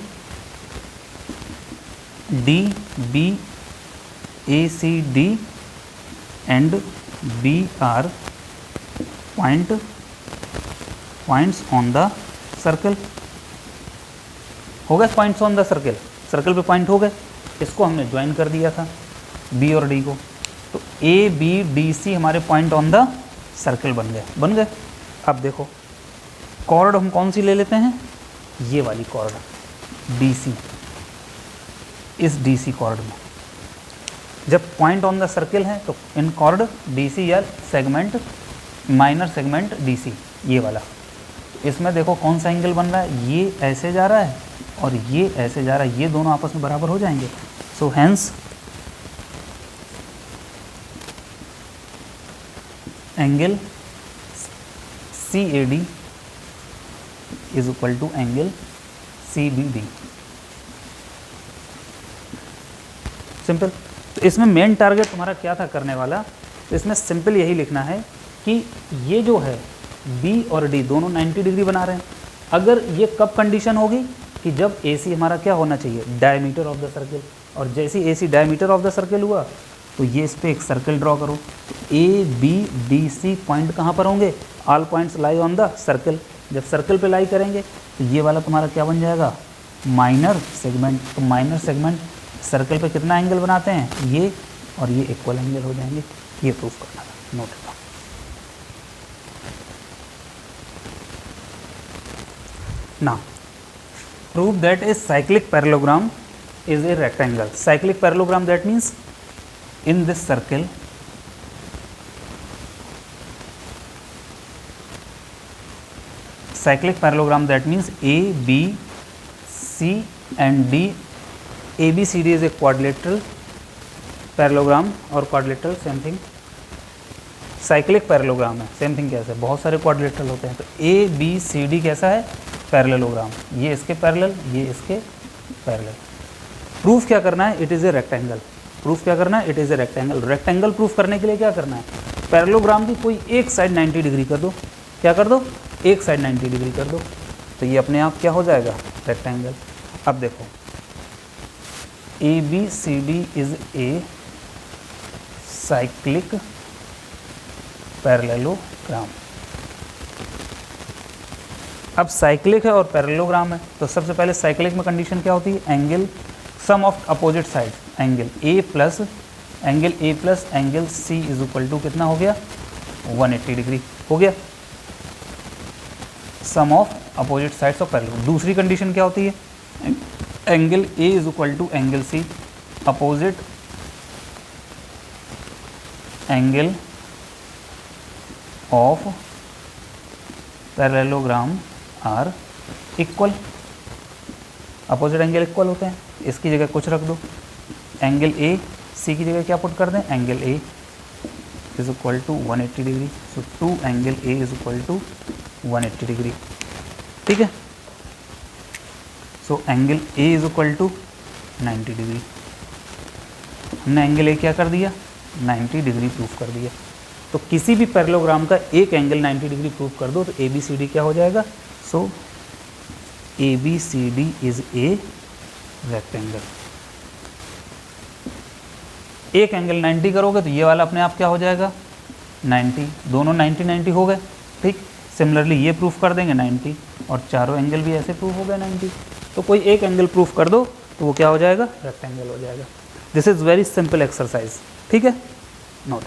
D B A C D and B are points on the circle. हो गए points on the circle, circle पे पॉइंट हो गए, इसको हमने join कर दिया था बी और डी को, तो ए बी डी सी हमारे पॉइंट ऑन द सर्कल बन गए। अब देखो कॉर्ड हम कौन सी ले लेते हैं, ये वाली कॉर्ड डी सी, इस डी सी कॉर्ड में जब पॉइंट ऑन द सर्कल है तो इन कॉर्ड डी सी या segment minor segment D C, ये वाला, इसमें देखो कौन सा एंगल बन रहा है, ये ऐसे जा रहा है और ये ऐसे जा रहा है, ये दोनों आपस में बराबर हो जाएंगे। So hence angle C A D is equal to angle C B D. Simple. तो इसमें मेन टारगेट तुम्हारा क्या था करने वाला, तो इसमें सिंपल यही लिखना है कि ये जो है बी और डी दोनों 90 डिग्री बना रहे हैं। अगर ये कब कंडीशन होगी कि जब ए सी हमारा क्या होना चाहिए, डायमीटर ऑफ द सर्कल, और जैसे A C diameter of the circle हुआ तो ये इस पर एक सर्कल ड्रॉ करो, A B D C point कहाँ पर होंगे, all points lie on the circle. जब सर्कल पे लाई करेंगे तो ये वाला तुम्हारा क्या बन जाएगा, माइनर सेगमेंट। तो माइनर सेगमेंट सर्कल पे कितना एंगल बनाते हैं, ये और ये इक्वल एंगल हो जाएंगे। ये प्रूफ करना था, नोट करो। Now, prove that a cyclic parallelogram is a rectangle. Cyclic parallelogram, that means in this circle cyclic parallelogram, that means A, B, C and D. A, B, C, D is a quadrilateral parallelogram और quadrilateral same thing. Cyclic parallelogram है, same thing कैसे, बहुत सारे quadrilateral होते हैं। तो A B C D कैसा है, पैरेललोग्राम, ये इसके पैरेलल, ये इसके पैरेलल। प्रूफ क्या करना है, it is a rectangle. Proof क्या करना है, it is a rectangle. Rectangle proof करने के लिए क्या करना है, पैरेललोग्राम की कोई एक साइड 90 डिग्री कर दो। क्या कर दो, एक साइड 90 डिग्री कर दो, तो ये अपने आप क्या हो जाएगा, रेक्टेंगल। अब देखो A B C D is a cyclic parallelogram. अब साइक्लिक है और पैरेललोग्राम है, तो सबसे पहले साइक्लिक में कंडीशन क्या होती है, angle sum of opposite side, angle A plus angle C is equal to कितना हो गया, 180 डिग्री हो गया, sum of opposite sides of parallel. दूसरी कंडीशन क्या होती है, angle A is equal to angle C, opposite angle of parallelogram are equal. Opposite angle equal होते हैं, इसकी जगह कुछ रख दो, एंगल ए सी की जगह क्या पुट कर दें, angle A is equal to 180 degree. So 2 angle A is equal to 180 degree, ठीक है। So angle A is equal to 90 degree. हमने एंगल ए क्या कर दिया, 90 डिग्री प्रूफ कर दिया। तो किसी भी पैरेललोग्राम का एक एंगल 90 डिग्री प्रूफ कर दो तो ए बी सी डी क्या हो जाएगा, so A B C D is a rectangle. एक एंगल 90 करोगे तो ये वाला अपने आप क्या हो जाएगा, 90, दोनों 90 90 हो गए, ठीक। सिमिलरली ये प्रूफ कर देंगे 90 और चारों एंगल भी ऐसे प्रूफ हो गए 90। तो कोई एक एंगल प्रूफ कर दो तो वो क्या हो जाएगा, रेक्टेंगल हो जाएगा। This is very simple exercise, ठीक है, नोट।